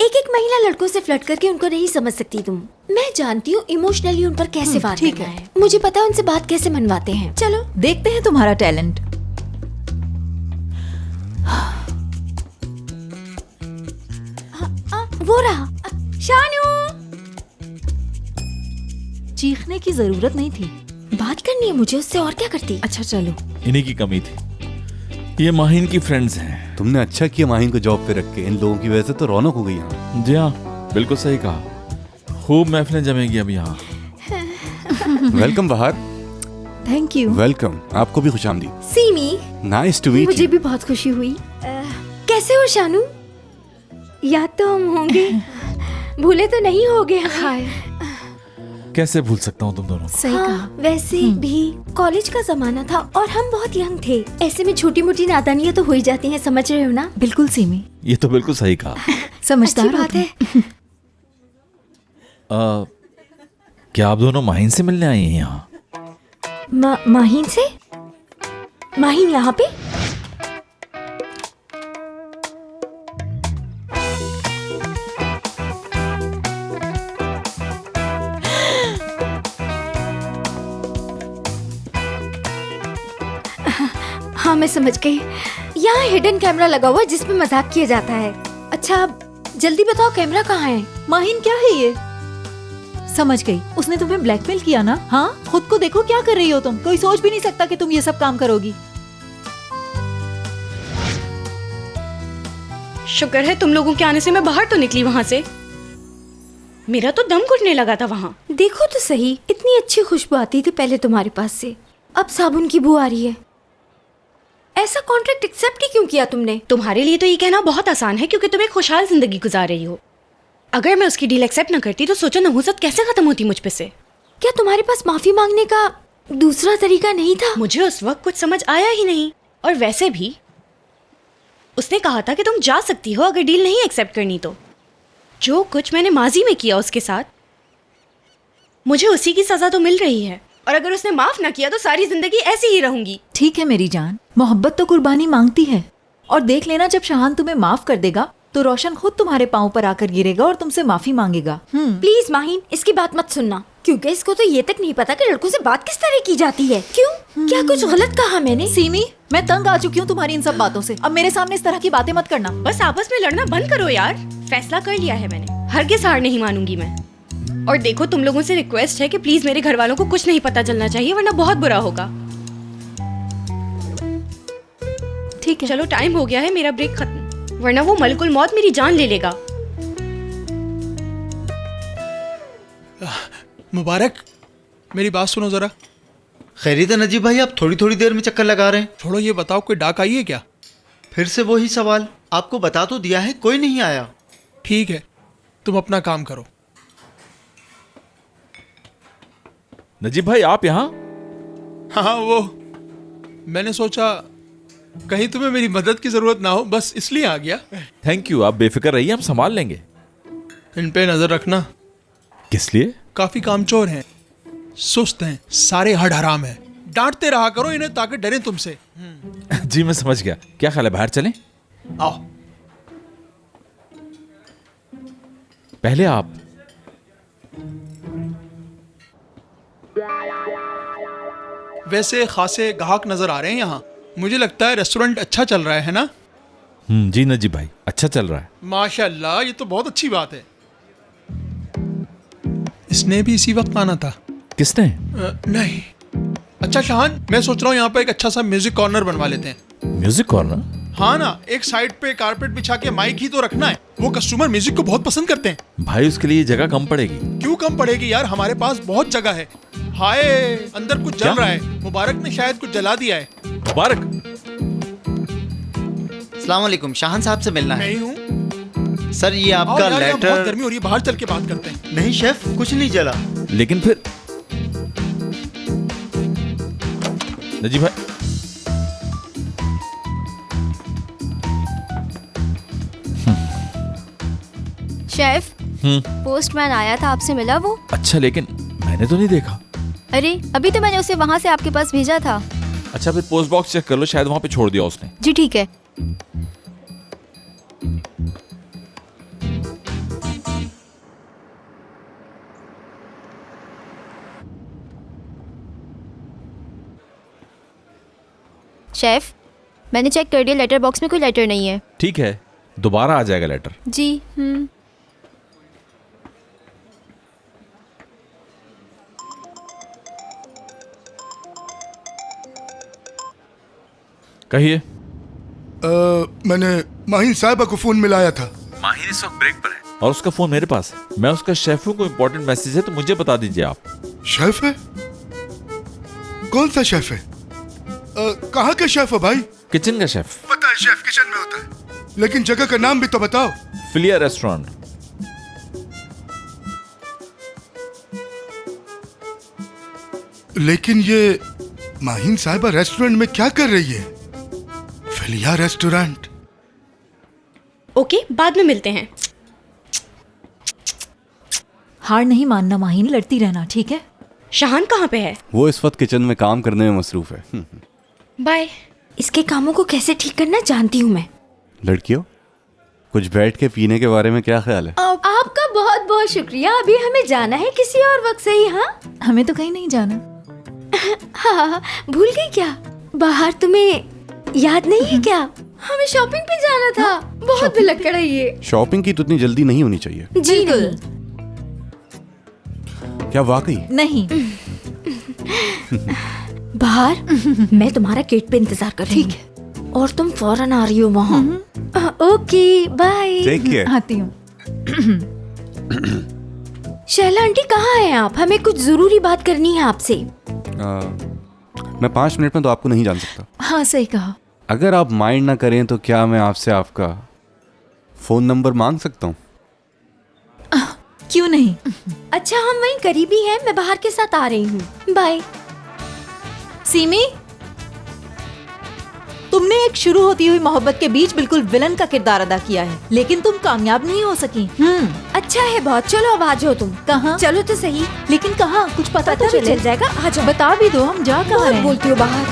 एक एक महिला लड़कों से फ्लर्ट करके उनको नहीं समझ सकती तुम। मैं जानती हूँ इमोशनली उन पर कैसे वार करना है। मुझे पता है उनसे बात कैसे मनवाते हैं। चलो देखते हैं तुम्हारा टैलेंट। वो रहा शानू। चीखने की जरूरत नहीं थी, बात करनी है मुझे उससे, और क्या करती। अच्छा चलो। इन्हीं की कमी थी। ये माहिन की फ्रेंड्स हैं। तुमने अच्छा किया माहिन को जॉब पे रख के। इन लोगों की वजह से तो रौनक हो गई यहाँ। जी हाँ, बिल्कुल सही कहा। खूब महफिलें जमेगी अब यहाँ। वेलकम बाहर। Thank you. वेलकम। आपको भी खुशामदीद। सीमी, नाइस टू मीट मुझे भी बहुत खुशी हुई। कैसे हो शानू? याद तो हम होंगे, भूले तो नहीं होगे। हाय, कैसे भूल सकता हूँ तुम दोनों को। सही कहा। वैसे भी कॉलेज का जमाना था और हम बहुत यंग थे। ऐसे में छोटी मोटी नादानियां तो हो ही जाती हैं, समझ रहे हो ना? बिल्कुल सीमी, ये तो बिल्कुल सही कहा। समझदार बात है। क्या आप दोनों माहिन से मिलने आई हैं यहाँ? माहिन से? माहिन यहाँ पे? हाँ मैं समझ गई। यहाँ हिडन कैमरा लगा हुआ है जिसपे मजाक किया जाता है। अच्छा जल्दी बताओ कैमरा कहाँ है? माहिन क्या है ये? समझ गई, उसने तुम्हें ब्लैकमेल किया ना? हाँ, खुद को देखो क्या कर रही हो तुम। कोई सोच भी नहीं सकता कि तुम ये सब काम करोगी। शुक्र है तुम लोगों के आने से मैं बाहर तो निकली वहाँ से। मेरा तो दम घुटने लगा था वहाँ। देखो तो सही, इतनी अच्छी खुशबू आती थी पहले तुम्हारे पास से, अब साबुन की बू आ रही है। ऐसा कॉन्ट्रैक्ट एक्सेप्ट ही क्यों किया तुमने? तुम्हारे लिए तो ये कहना बहुत आसान है क्योंकि तुम एक खुशहाल जिंदगी गुजार रही हो। अगर मैं उसकी डील एक्सेप्ट ना करती तो सोचो नहुसत कैसे खत्म होती मुझ पे से। क्या तुम्हारे पास माफी मांगने का दूसरा तरीका नहीं था? मुझे उस वक्त कुछ समझ आया ही नहीं। और वैसे भी उसने कहा था कि तुम जा सकती हो अगर डील नहीं एक्सेप्ट करनी तो। जो कुछ मैंने माजी में किया उसके साथ, मुझे उसी की सजा तो मिल रही है। और अगर उसने माफ ना किया तो सारी जिंदगी ऐसी ही रहूंगी। ठीक है मेरी जान, मोहब्बत तो कुर्बानी मांगती है। और देख लेना, जब शाहान तुम्हें माफ कर देगा तो रोशन खुद तुम्हारे पाँव पर आकर गिरेगा और तुमसे माफी मांगेगा। प्लीज माहिन, इसकी बात मत सुनना, क्योंकि इसको तो ये तक नहीं पता कि लड़कों से बात किस तरह की जाती है। क्यों? क्या कुछ गलत कहा मैंने? सीमी, मैं तंग आ चुकी हूँ तुम्हारी इन सब बातों से। अब मेरे सामने इस तरह की बातें मत करना। बस आपस में लड़ना बंद करो यार। फैसला कर लिया है मैंने, हरगिज़ हार नहीं मानूंगी मैं। और देखो, तुम लोगों से रिक्वेस्ट है कि प्लीज मेरे घर वालों को कुछ नहीं पता चलना चाहिए, वरना बहुत बुरा होगा। ठीक है, चलो टाइम हो गया है, मेरा ब्रेक खत्म, वरना वो मलकुल मौत मेरी जान ले लेगा। मुबारक, मेरी बात सुनो जरा। खैरियत है नजीब भाई, आप थोड़ी थोड़ी देर में चक्कर लगा रहे हैं। छोड़ो ये बताओ, कोई डाक आई है क्या? फिर से वही सवाल, आपको बता तो दिया है, कोई नहीं आया। ठीक है, तुम अपना काम करो। नजीब भाई आप यहाँ? हाँ, वो मैंने सोचा कहीं तुम्हें मेरी मदद की जरूरत ना हो, बस इसलिए आ गया। थैंक यू, आप बेफिक्र रहिए, हम संभाल लेंगे। इन पे नजर रखना। किस लिए? काफी कामचोर हैं, सुस्त हैं, सारे हड हराम हैं। डांटते रहा करो इन्हें ताकि डरें तुमसे। जी मैं समझ गया। क्या ख्याल है, बाहर चलें? आओ। पहले आप। वैसे खासे ग्राहक नजर आ रहे हैं यहाँ। मुझे लगता है रेस्टोरेंट अच्छा चल रहा है ना? जी नजीब भाई, अच्छा चल रहा है। माशाल्लाह, ये तो बहुत अच्छी बात है। इसने भी इसी वक्त आना था। किसने? नहीं। अच्छा शाहान, मैं सोच रहा हूँ यहाँ पे एक अच्छा सा म्यूजिक कॉर्नर बनवा लेते हैं। Music corner? हाँ ना, एक साइड पे कारपेट बिछा के माइक ही तो रखना है। वो कस्टमर म्यूजिक को बहुत पसंद करते हैं। भाई उसके लिए जगह कम पड़ेगी। क्यों कम पड़ेगी यार, हमारे पास बहुत जगह है। हाय, अंदर कुछ जल रहा है। मुबारक ने शायद कुछ जला दिया है। मुबारक। अस्सलाम वालेकुम, शाहान साहब से मिलना है। नहीं हूँ सर, ये आपका लेटर। बहुत गर्मी हो रही है, बाहर चल के बात करते हैं। नहीं शेफ, कुछ नहीं जला। लेकिन फिर नजीब भाई, शेफ, पोस्टमैन आया था, आपसे मिला वो? अच्छा, लेकिन मैंने तो नहीं देखा। अरे अभी तो मैंने उसे वहाँ से आपके पास भेजा था। अच्छा, फिर पोस्ट बॉक्स चेक कर लो, शायद वहां पे छोड़ दिया उसने। जी ठीक है। शेफ, मैंने चेक कर दिया, लेटर बॉक्स में कोई लेटर नहीं है। ठीक है, दोबारा आ जाएगा लेटर। जी। कहिए। मैंने माहिन साहिबा को फोन मिलाया था। माहिन इस वक्त ब्रेक पर है और उसका फोन मेरे पास है। मैं उसका शेफों को इम्पोर्टेंट मैसेज है, तो मुझे बता दीजिए आप। शेफ है? कौन सा शेफ है? कहाँ का शेफ है भाई? किचन का शेफ। पता है, शेफ किचन में होता है, लेकिन जगह का नाम भी तो बताओ। Philia restaurant. लेकिन ये माहिन साहिबा रेस्टोरेंट में क्या कर रही है? Philia restaurant. ओके, बाद में मिलते हैं। हार नहीं मानना माहिन, लड़ती रहना, ठीक है? शाहान कहाँ पे है? वो इस वक्त किचन में काम करने में मसरूफ है। बाय। इसके कामों को कैसे ठीक करना जानती हूँ मैं। लड़कियों, कुछ बैठ के पीने के बारे में क्या ख्याल है? आपका बहुत बहुत शुक्रिया। अभी हमें जाना है किसी और वक्त सही। हाँ, हमें तो कहीं नहीं जाना। हाँ, भूल गई क्या? बाहर तुम्हें याद नहीं है क्या? हमें शॉपिंग पे जाना था। बहुत विलक्कड़ है ये। शॉपिंग की तो इतनी जल्दी नहीं होनी चाहिए। जी नहीं। क्या वाकई? नहीं। बाहर मैं तुम्हारा गेट पे इंतजार कर रही हूँ और तुम फौरन आ रही हो वहाँ। Okay, bye. Take care. आती हूँ। शैला आंटी कहाँ हैं आप? हमें कुछ जरूरी बात करनी है आपसे। मैं 5 मिनट में तो आपको नहीं जान सकता। हाँ सही कहा। अगर आप माइंड ना करें तो क्या मैं आपसे आपका फोन नंबर मांग सकता हूँ? क्यों नहीं? अच्छा हम वहीं करीबी हैं, मैं बाहर के साथ आ रही हूँ। बाय। सीमी, तुमने एक शुरू होती हुई मोहब्बत के बीच बिल्कुल विलन का किरदार अदा किया है, लेकिन तुम कामयाब नहीं हो सकी। अच्छा है बहुत। चलो अब आ जाओ तुम। कहाँ? चलो तो सही। लेकिन कहाँ? कुछ पता तो चल जाएगा। आ जाओ। बता भी दो, हम जा कहाँ रहे हैं? बोलती हो बाहर।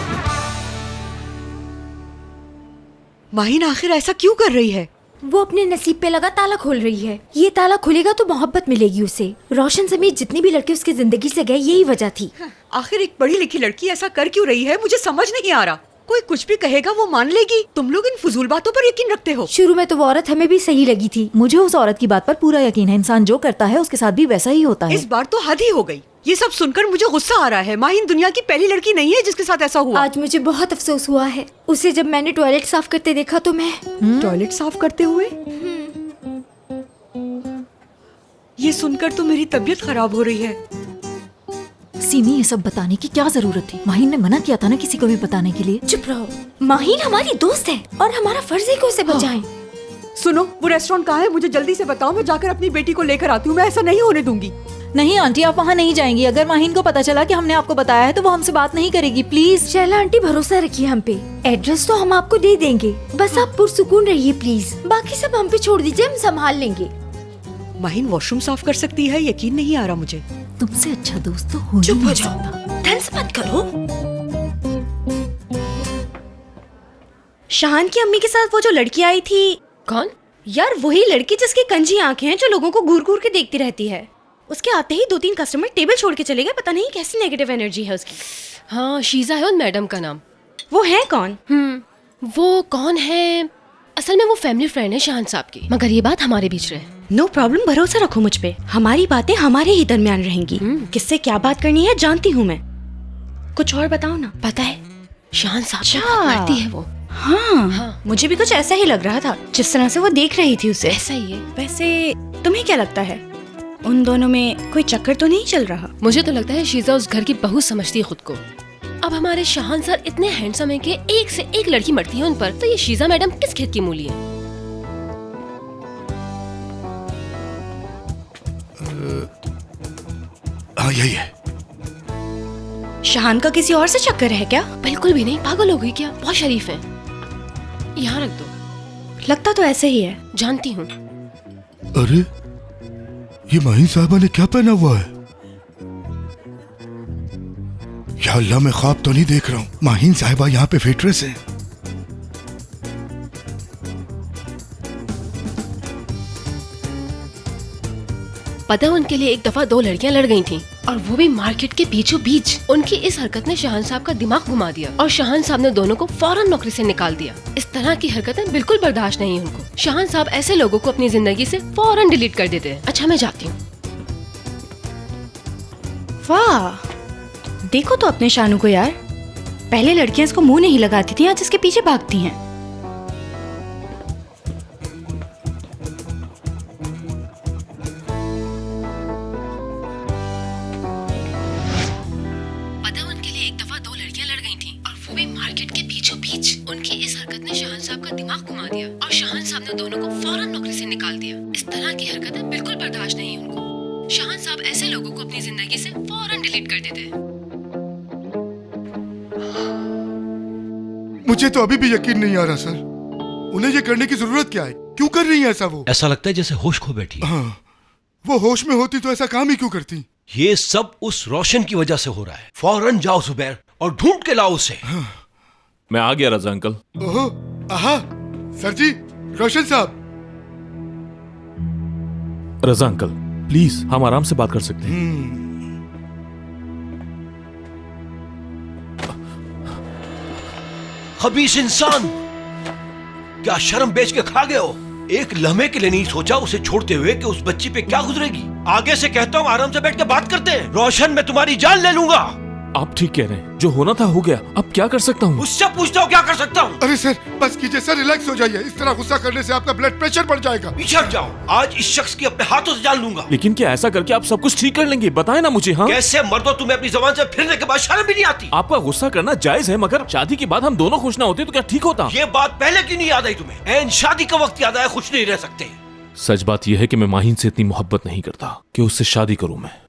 माहिन आखिर ऐसा क्यों कर रही है? वो अपने नसीब पे लगा ताला खोल रही है। ये ताला खुलेगा तो मोहब्बत मिलेगी उसे। रोशन समेत जितने भी लड़के उसकी जिंदगी से गए, यही वजह थी। आखिर एक पढ़ी लिखी लड़की ऐसा कर क्यों रही है, मुझे समझ नहीं आ रहा। कोई कुछ भी कहेगा वो मान लेगी। तुम लोग इन फजूल बातों पर यकीन रखते हो। शुरू में तो वो औरत हमें भी सही लगी थी। मुझे उस औरत की बात पर पूरा यकीन है। इंसान जो करता है उसके साथ भी वैसा ही होता है। इस बार तो हद ही हो गई। ये सब सुनकर मुझे गुस्सा आ रहा है। माहिन दुनिया की पहली लड़की नहीं है जिसके साथ ऐसा हुआ। आज मुझे बहुत अफसोस हुआ है। उसे जब मैंने टॉयलेट साफ करते देखा तो मैं टॉयलेट साफ करते हुए? ये सुनकर तो मेरी तबीयत खराब हो रही है। सीमी, ये सब बताने की क्या जरूरत थी? माहिन ने मना किया था ना किसी को भी बताने के लिए। चुप रहो। माहिन हमारी दोस्त है और हमारा फर्ज है कि उसे बचाएं। सुनो, वो रेस्टोरेंट कहाँ है? मुझे जल्दी से बताओ, मैं जाकर अपनी बेटी को लेकर आती हूँ। मैं ऐसा नहीं होने दूंगी। नहीं आंटी, आप वहाँ नहीं जाएंगी। अगर माहिन को पता चला कि हमने आपको बताया है तो वो हमसे बात नहीं करेगी। प्लीज शैला आंटी, भरोसा रखिए हम पे। एड्रेस तो हम आपको दे देंगे, बस आप पुरसुकून रहिए प्लीज। बाकी सब हम पे छोड़ दीजिए, हम संभाल लेंगे। माहिन वॉशरूम साफ कर सकती है? यकीन नहीं आ रहा मुझे। तुमसे अच्छा दोस्त तो हो। चुप हो जाओ, टेंस मत करो। शाहान की अम्मी के साथ वो जो लड़की आई थी। कौन? यार वही लड़की जिसकी कंजी आंखें हैं, जो लोगों को घूर घूर के देखती रहती है। उसके आते ही 2-3 कस्टमर टेबल छोड़ के चले गए। पता नहीं कैसी नेगेटिव एनर्जी है उसकी। हाँ, शीजा है उन मैडम का नाम। वो है कौन? वो कौन है? असल में वो फैमिली फ्रेंड है शाहान साहब की, मगर ये बात हमारे बीच रहे। नो प्रॉब्लम, भरोसा रखो मुझ पे। हमारी बातें हमारे ही दरमियान रहेंगी। किससे क्या बात करनी है जानती हूँ मैं। कुछ और बताओ ना। पता है, शाहान साहब मारती है वो। हाँ, मुझे भी कुछ ऐसा ही लग रहा था जिस तरह से वो देख रही थी उसे। ऐसा ही है। वैसे तुम्हें क्या लगता है, उन दोनों में कोई चक्कर तो नहीं चल रहा? मुझे तो लगता है शीजा उस घर की बहू समझती है खुद को। अब हमारे शाहान सर इतने हैंडसम है कि एक से एक लड़की मरती है उन पर, तो ये शीजा मैडम किस खेत की मूली है? हाँ यही है। शाहान का किसी और से चक्कर है क्या? बिल्कुल भी नहीं, पागल हो गई क्या? बहुत शरीफ है। यहाँ रख दो। लगता तो ऐसे ही है। जानती हूँ। अरे ये माहिन साहबा ने क्या पहना हुआ है? या अल्लाह, मैं ख्वाब तो नहीं देख रहा हूँ। माहिन साहिबा यहाँ पे वेट्रेस है। पता है उनके लिए एक दफा 2 लड़कियां लड़ गई थीं, और वो भी मार्केट के बीचों बीच। उनकी इस हरकत ने शाहान साहब का दिमाग घुमा दिया और शाहान साहब ने दोनों को फौरन नौकरी से निकाल दिया। इस तरह की हरकतें बिल्कुल बर्दाश्त नहीं है उनको। शाहान साहब ऐसे लोगों को अपनी जिंदगी से फौरन डिलीट कर देते हैं। अच्छा मैं जाती हूँ। वाह, देखो तो अपने शानू को यार। पहले लड़कियां इसको मुंह नहीं लगाती थी, आज इसके पीछे भागती हैं। पता उनके लिए एक दफा 2 लड़कियां लड़ गई थीं, और वो भी मार्केट के बीचों बीच। उनकी इस हरकत ने शाहान साहब का दिमाग घुमा दिया और शाहान साहब ने दोनों को फौरन नौकरी से निकाल दिया। इस तरह की हरकतें बिल्कुल बर्दाश्त नहीं है उनको। शाहान साहब ऐसे लोगों को अपनी जिंदगी से फौरन डिलीट कर देते हैं। मुझे तो अभी भी यकीन नहीं आ रहा सर। उन्हें ये करने की जरूरत क्या है? क्यों कर रही है ऐसा वो? ऐसा लगता है जैसे होश खो बैठी है। हाँ, वो होश में होती तो ऐसा काम ही क्यों करती? ये सब उस रोशन की वजह से हो रहा है। फौरन जाओ जुबैर और ढूंढ के लाओ उसे। मैं आ गया रजा अंकल। ओहो, आहा, सर जी, रोशन साहब। रजा अंकल प्लीज, हम आराम से बात कर सकते हैं। खबीस इंसान, क्या शर्म बेच के खा गए हो? एक लम्हे के लिए नहीं सोचा उसे छोड़ते हुए कि उस बच्ची पे क्या गुजरेगी। आगे से कहता हूँ आराम से बैठ के बात करते हैं। रोशन, मैं तुम्हारी जान ले लूंगा। आप ठीक कह रहे हैं, जो होना था हो गया, अब क्या कर सकता हूँ? उससे पूछता हूँ क्या कर सकता हूँ? अरे सर बस कीजिए सर, रिलैक्स हो जाइए। इस तरह गुस्सा करने से आपका ब्लड प्रेशर बढ़ जाएगा। पीछे हट जाओ, आज इस शख्स की अपने हाथों से जान लूंगा। लेकिन क्या ऐसा करके आप सब कुछ ठीक कर लेंगे? बताए ना मुझे। हाँ, कैसे मर्दो, तुम्हें अपनी जबान से फिरने के बाद शर्म भी नहीं आती? आपका गुस्सा करना जायज है, मगर शादी के बाद हम दोनों खुश ना होते तो क्या ठीक होता? ये बात पहले क्यों नहीं याद आई तुम्हें? एन शादी का वक्त याद आया, खुश नहीं रह सकते। सच बात यह है कि मैं माहिन से इतनी मोहब्बत नहीं करता कि उससे शादी करूं मैं।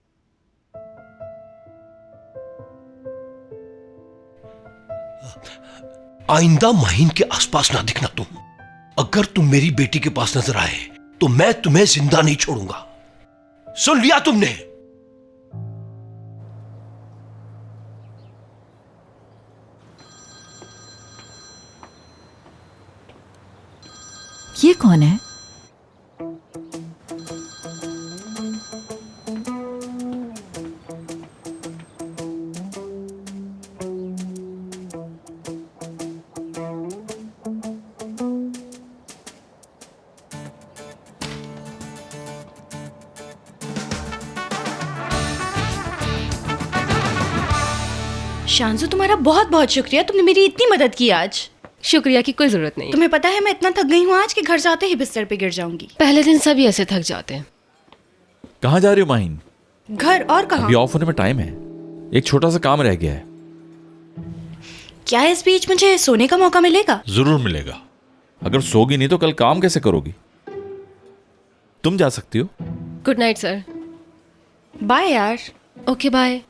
आइंदा माहिन के आसपास ना दिखना तुम। अगर तुम मेरी बेटी के पास नजर आए तो मैं तुम्हें जिंदा नहीं छोड़ूंगा। सुन लिया तुमने? ये कौन है? शांजू, तुम्हारा बहुत बहुत शुक्रिया, तुमने मेरी इतनी मदद की आज। शुक्रिया की कोई जरूरत नहीं। तुम्हें पता है मैं इतना थक गई हूँ आज कि घर जाते ही बिस्तर पे गिर जाऊंगी। पहले दिन सभी ऐसे थक जाते हैं। कहाँ जा रही हो माहिन? घर और कहाँ? अभी ऑफ होने में टाइम है, एक छोटा सा काम रह गया है। क्या इस बीच मुझे सोने का मौका मिलेगा? जरूर मिलेगा। अगर सोगी नहीं तो कल काम कैसे करोगी? तुम जा सकती हो। Good night sir. बाय यार। Okay bye.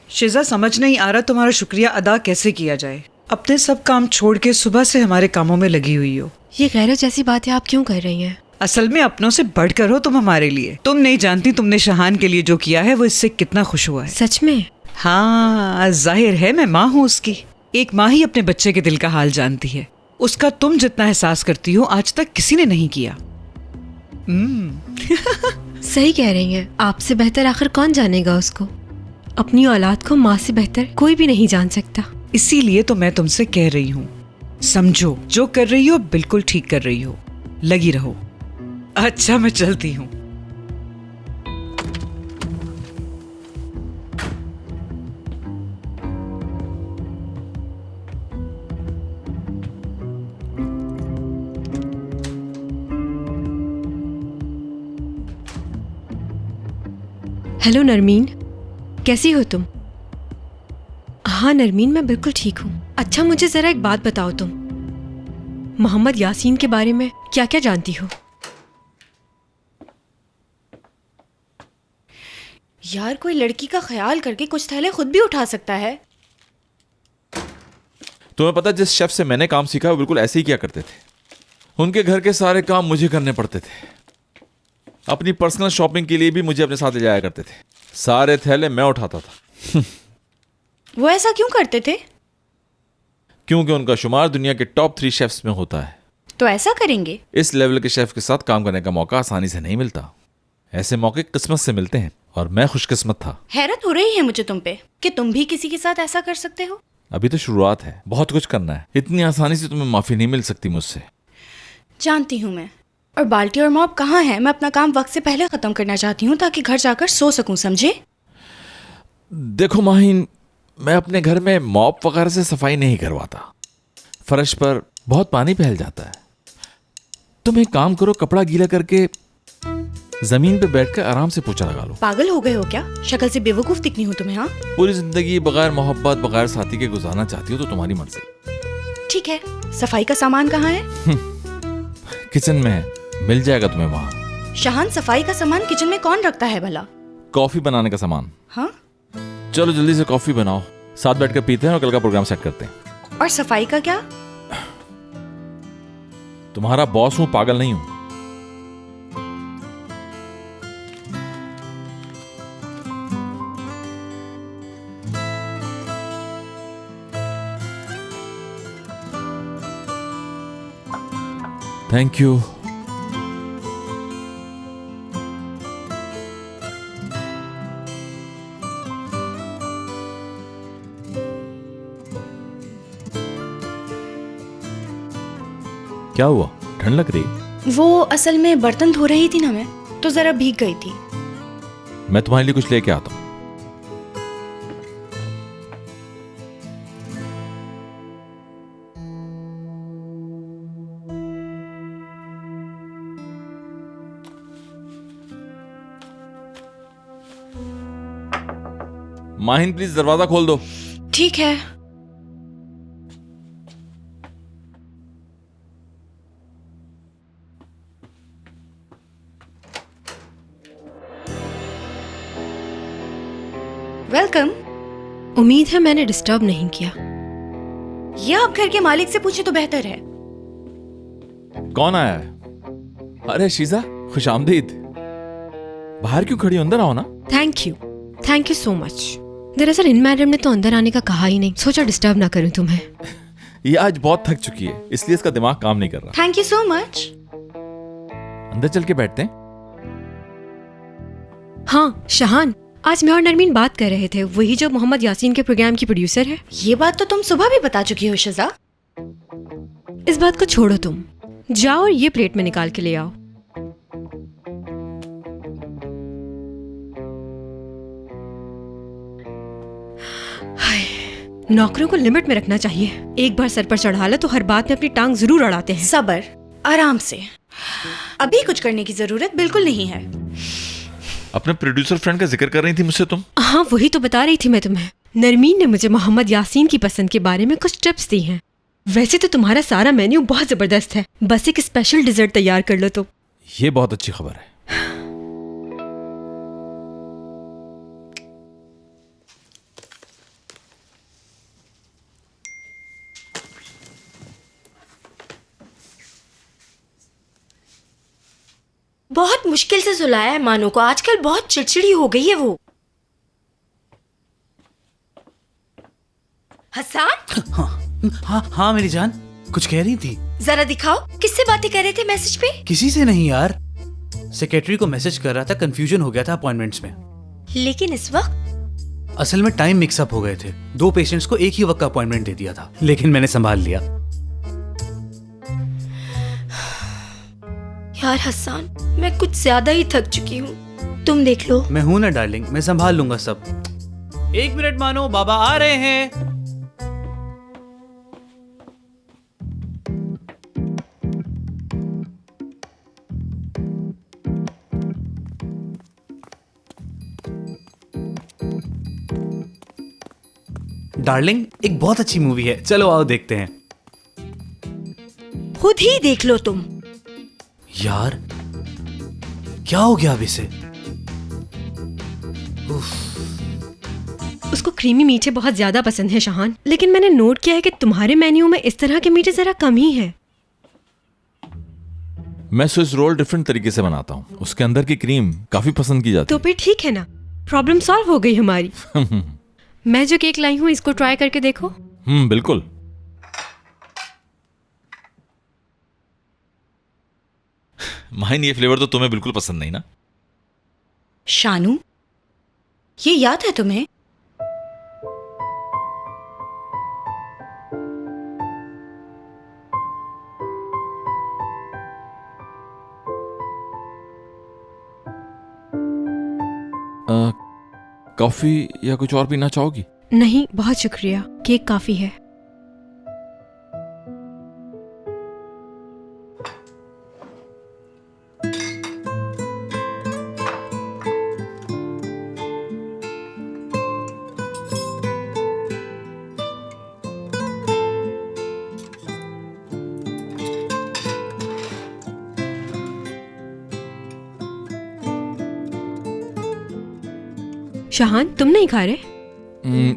शिजा, समझ नहीं आ रहा तुम्हारा शुक्रिया अदा कैसे किया जाए। अपने सब काम छोड़ के सुबह से हमारे कामों में लगी हुई हो। ये गैरत जैसी बातें आप क्यों कर रही हैं? असल में अपनों से बढ़कर हो तुम हमारे लिए। तुम नहीं जानती तुमने शहान के लिए जो किया है वो इससे कितना खुश हुआ है। सच में? हाँ, जाहिर है मैं माँ हूँ उसकी। एक माँ ही अपने बच्चे के दिल का हाल जानती है। उसका तुम जितना एहसास करती हो आज तक किसी ने नहीं किया। सही कह रही हैं। आपसे बेहतर आखिर कौन जानेगा उसको? अपनी औलाद को माँ से बेहतर कोई भी नहीं जान सकता। इसीलिए तो मैं तुमसे कह रही हूँ, समझो जो कर रही हो बिल्कुल ठीक कर रही हो, लगी रहो। अच्छा, मैं चलती हूँ। हेलो नरमीन, कैसी हो तुम? हाँ नरमीन, मैं बिल्कुल ठीक हूँ। अच्छा, मुझे जरा एक बात बताओ, तुम मोहम्मद यासीन के बारे में क्या क्या जानती हो? यार, कोई लड़की का ख्याल करके कुछ थैले खुद भी उठा सकता है। तुम्हें पता, जिस शेफ से मैंने काम सीखा वो बिल्कुल ऐसे ही किया करते थे। उनके घर के सारे काम मुझे करने पड़ते थे। अपनी पर्सनल शॉपिंग के लिए भी मुझे अपने साथ ले जाया करते थे। सारे थैले मैं उठाता था। वो ऐसा क्यों करते थे? क्योंकि उनका शुमार दुनिया के टॉप 3 शेफ्स में होता है। तो ऐसा करेंगे? इस लेवल के शेफ के साथ काम करने का मौका आसानी से नहीं मिलता। ऐसे मौके किस्मत से मिलते हैं और मैं खुशकिस्मत था। हैरत हो रही है मुझे तुम पे कि तुम भी किसी के साथ ऐसा कर सकते हो। अभी तो शुरुआत है, बहुत कुछ करना है। इतनी आसानी से तुम्हें माफी नहीं मिल सकती मुझसे। जानती हूँ मैं। और बाल्टी और मॉप कहाँ है? मैं अपना काम वक्त से पहले खत्म करना चाहती हूँ ताकि घर जाकर सो सकूं, समझे? देखो माहिन, मैं अपने घर में मॉप वगैरह से सफाई नहीं करवाता। फर्श पर बहुत पानी फैल जाता है। तुम एक काम करो, कपड़ा गीला करके जमीन पे बैठकर आराम से पोछा लगा लो। पागल हो गए हो क्या? शक्ल से बेवकूफ दिखनी हो तुम्हें? हाँ, पूरी जिंदगी बगैर मोहब्बत बगैर साथी के गुजारना चाहती हो तो तुम्हारी मर्जी। ठीक है, सफाई का सामान कहाँ है? किचन में है, मिल जाएगा तुम्हें वहां। शहान, सफाई का सामान किचन में कौन रखता है भला? कॉफी बनाने का सामान। हाँ, चलो जल्दी से कॉफी बनाओ, साथ बैठकर पीते हैं और कल का प्रोग्राम सेट करते हैं। और सफाई का क्या? तुम्हारा बॉस हूं, पागल नहीं हूं। Thank you. क्या हुआ, ठंड लग रही? वो असल में बर्तन धो रही थी ना मैं, तो जरा भीग गई थी। मैं तुम्हारे लिए कुछ लेके आता हूँ। माहिन प्लीज दरवाजा खोल दो। ठीक है। वेलकम। उम्मीद है मैंने डिस्टर्ब नहीं किया। ये आप घर के मालिक से पूछे तो बेहतर है। कौन आया है? अरे शीजा, खुशामदीद। बाहर क्यों खड़ी हो? अंदर आओ ना। Thank you so much. दरअसल इन मैडम ने तो अंदर आने का कहा ही नहीं, सोचा डिस्टर्ब ना करूं तुम्हें। ये आज बहुत थक चुकी है, इसलिए इसका दिमाग काम नहीं कर रहा। Thank you so much. अंदर चल के बैठते हैं। हाँ शहान, आज मैं और नरमीन बात कर रहे थे, वही जो मोहम्मद यासीन के प्रोग्राम की प्रोड्यूसर है। ये बात तो तुम सुबह भी बता चुकी हो शिजा। इस बात को छोड़ो, तुम जाओ और ये प्लेट में निकाल के ले आओ। नौकरों को लिमिट में रखना चाहिए। एक बार सर पर चढ़ा लो तो हर बात में अपनी टांग जरूर अड़ाते हैं। सबर, आराम से। अभी कुछ करने की जरूरत बिल्कुल नहीं है। अपने प्रोड्यूसर फ्रेंड का जिक्र कर रही थी मुझसे तुम। हाँ वही तो बता रही थी मैं तुम्हें। नरमीन ने मुझे मोहम्मद यासीन की पसंद के बारे में कुछ टिप्स दी हैं। वैसे तो तुम्हारा सारा मेन्यू बहुत जबरदस्त है, बस एक स्पेशल डिजर्ट तैयार कर लो तो। ये बहुत अच्छी खबर है। बहुत मुश्किल से सुलाया है मानो को, आजकल बहुत चिड़चिड़ी हो गई है वो। हसन? हाँ मेरी जान, कुछ कह रही थी? जरा दिखाओ, किससे बातें कर रहे थे मैसेज पे? किसी से नहीं यार, सेक्रेटरी को मैसेज कर रहा था, कंफ्यूजन हो गया था अपॉइंटमेंट्स में। लेकिन इस वक्त? असल में टाइम मिक्सअप हो गए थे, 2 पेशेंट्स को एक ही वक्त का अपॉइंटमेंट दे दिया था, लेकिन मैंने संभाल लिया। यार हसन, मैं कुछ ज्यादा ही थक चुकी हूँ, तुम देख लो। मैं हूं ना डार्लिंग, मैं संभाल लूंगा सब। 1 मिनट मानो, बाबा आ रहे हैं। डार्लिंग, एक बहुत अच्छी मूवी है, चलो आओ देखते हैं। खुद ही देख लो तुम। यार क्या हो गया अब इसे? उसको क्रीमी मीठे बहुत ज्यादा पसंद है शहान, लेकिन मैंने नोट किया है कि तुम्हारे मेन्यू में इस तरह के मीठे जरा कम ही है। मैं स्विस रोल डिफरेंट तरीके से बनाता हूँ, उसके अंदर की क्रीम काफी पसंद की जाती तो फिर ठीक है ना, प्रॉब्लम सॉल्व हो गई हमारी। है। मैं जो केक लाई हूँ इसको ट्राई करके देखो। बिल्कुल। माहिन, ये फ्लेवर तो तुम्हें बिल्कुल पसंद नहीं ना? शानू, ये याद है तुम्हें? कॉफी या कुछ और पीना चाहोगी? नहीं बहुत शुक्रिया, केक काफी है। शहान, तुम नहीं खा रहे?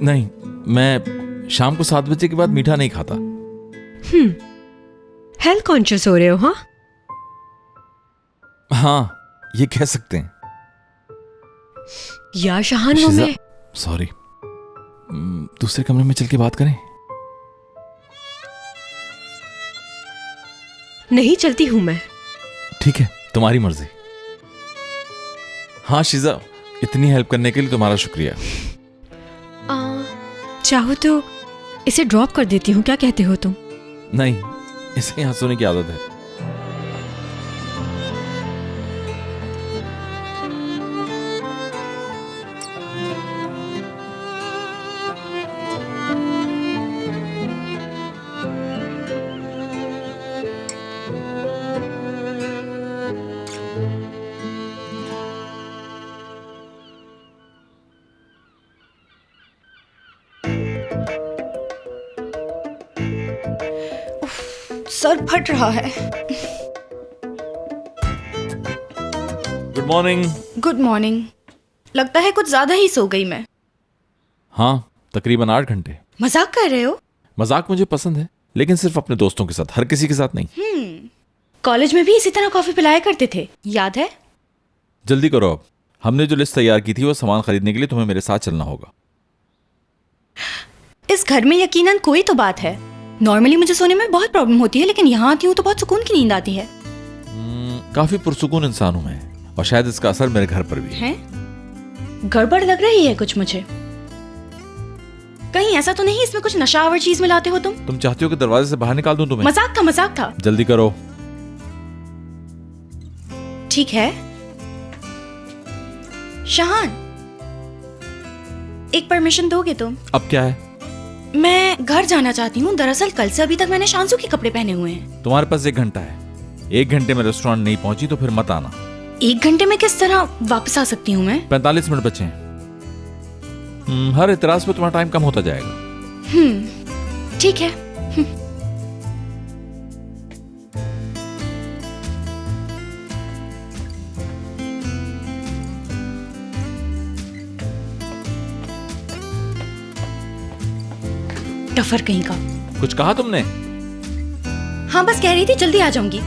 नहीं, मैं शाम को 7 बजे के बाद मीठा नहीं खाता। हेल्थ कॉन्शियस हो रहे हो? हाँ, ये कह सकते हैं। यार शहान, वो मैं सॉरी, दूसरे कमरे में चल के बात करें? नहीं चलती हूं मैं। ठीक है, तुम्हारी मर्जी। हाँ शिजा, इतनी हेल्प करने के लिए तुम्हारा शुक्रिया। चाहो तो इसे ड्रॉप कर देती हूँ, क्या कहते हो तुम? नहीं, इसे यहाँ सोने की आदत है। सर फट रहा है। Good morning. Good morning. लगता है कुछ ज्यादा ही सो गई मैं। हाँ, तकरीबन 8 घंटे। मजाक कर रहे हो? मजाक मुझे पसंद है, लेकिन सिर्फ अपने दोस्तों के साथ, हर किसी के साथ नहीं। कॉलेज में भी इसी तरह कॉफी पिलाया करते थे, याद है? जल्दी करो अब, हमने जो लिस्ट तैयार की थी वो सामान खरीदने के लिए तुम्हें मेरे साथ चलना होगा। इस घर में यकीनन कोई तो बात है। नॉर्मली मुझे सोने में बहुत प्रॉब्लम होती है, लेकिन यहाँ आती हूँ तो बहुत सुकून की नींद आती है। काफी पुरसुकून इंसान हूं मैं, और शायद इसका असर मेरे घर पर भी है। गड़बड़ लग रही है कुछ मुझे। कहीं ऐसा तो नहीं इसमें कुछ नशावर चीज मिलाते हो तुम? तुम चाहती हो कि दरवाजे से बाहर निकाल दूं तुम्हें? मजाक था। जल्दी करो। ठीक है। शहान, एक परमिशन दोगे तुम? अब क्या है? मैं घर जाना चाहती हूँ। दरअसल कल से अभी तक मैंने शांसू के कपड़े पहने हुए हैं। तुम्हारे पास 1 घंटा है। 1 घंटे में रेस्टोरेंट नहीं पहुंची तो फिर मत आना। 1 घंटे में किस तरह वापस आ सकती हूँ मैं? 45 मिनट बचे हैं। हर इतराज पे तुम्हारा टाइम कम होता जाएगा। ठीक है। टफर कहीं का। कुछ कहा तुमने? हाँ, बस कह रही थी जल्दी आ जाऊंगी।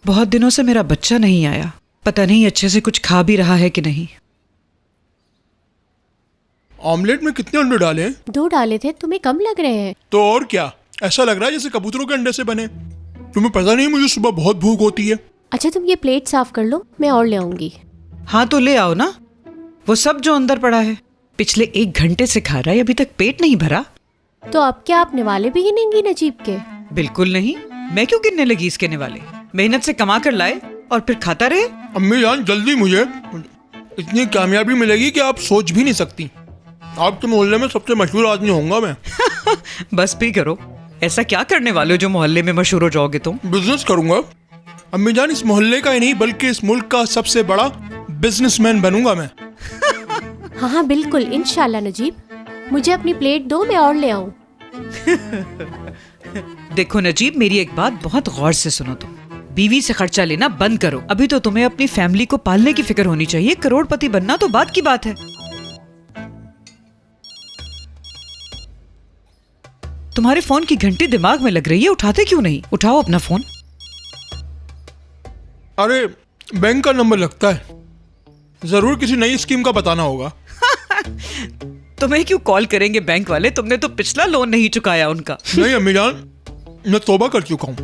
बहुत दिनों से मेरा बच्चा नहीं आया। पता नहीं अच्छे से कुछ खा भी रहा है कि नहीं। ऑमलेट में कितने अंडे डाले हैं? 2 डाले थे, तुम्हें कम लग रहे हैं। तो और क्या, ऐसा लग रहा है जैसे कबूतरों के अंडे से बने। तुम्हें पता नहीं मुझे सुबह बहुत भूख होती है। अच्छा, तुम ये प्लेट साफ कर लो, मैं और ले आऊंगी। हाँ तो ले आओ ना, वो सब जो अंदर पड़ा है। पिछले 1 घंटे से खा रहा है, अभी तक पेट नहीं भरा। तो अब क्या आप निवाले भी गिनेंगी नजीब के? बिल्कुल नहीं, मैं क्यों गिनने लगी इसके निवाले। मेहनत से कमा कर लाए और फिर खाता रहे। अम्मी जान, जल्दी मुझे इतनी कामयाबी मिलेगी कि आप सोच भी नहीं सकती। आपके मोहल्ले में सबसे मशहूर आदमी होऊंगा मैं। बस भी करो, ऐसा क्या करने वाले हो जो मोहल्ले में मशहूर हो जाओगे तुम? बिजनेस करूंगा अम्मी जान, इस मोहल्ले का ही नहीं बल्कि इस मुल्क का सबसे बड़ा बिजनेसमैन बनूंगा मैं। हाँ हाँ बिल्कुल, इंशाल्लाह नजीब। मुझे अपनी प्लेट दो, मैं और ले आऊं। देखो नजीब, मेरी एक बात बहुत गौर से सुनो। तुम बीवी से खर्चा लेना बंद करो। अभी तो तुम्हें अपनी फैमिली को पालने की फिक्र होनी चाहिए। करोड़पति बनना तो बात की बात है। तुम्हारे फोन की घंटी दिमाग में लग रही है, उठाते क्यों नहीं? उठाओ अपना फोन। अरे बैंक का नंबर लगता है, जरूर किसी नई स्कीम का बताना होगा। तुम्हें क्यों कॉल करेंगे बैंक वाले? तुमने तो पिछला लोन नहीं चुकाया उनका। नहीं अम्मी जान, मैं तौबा कर चुका हूँ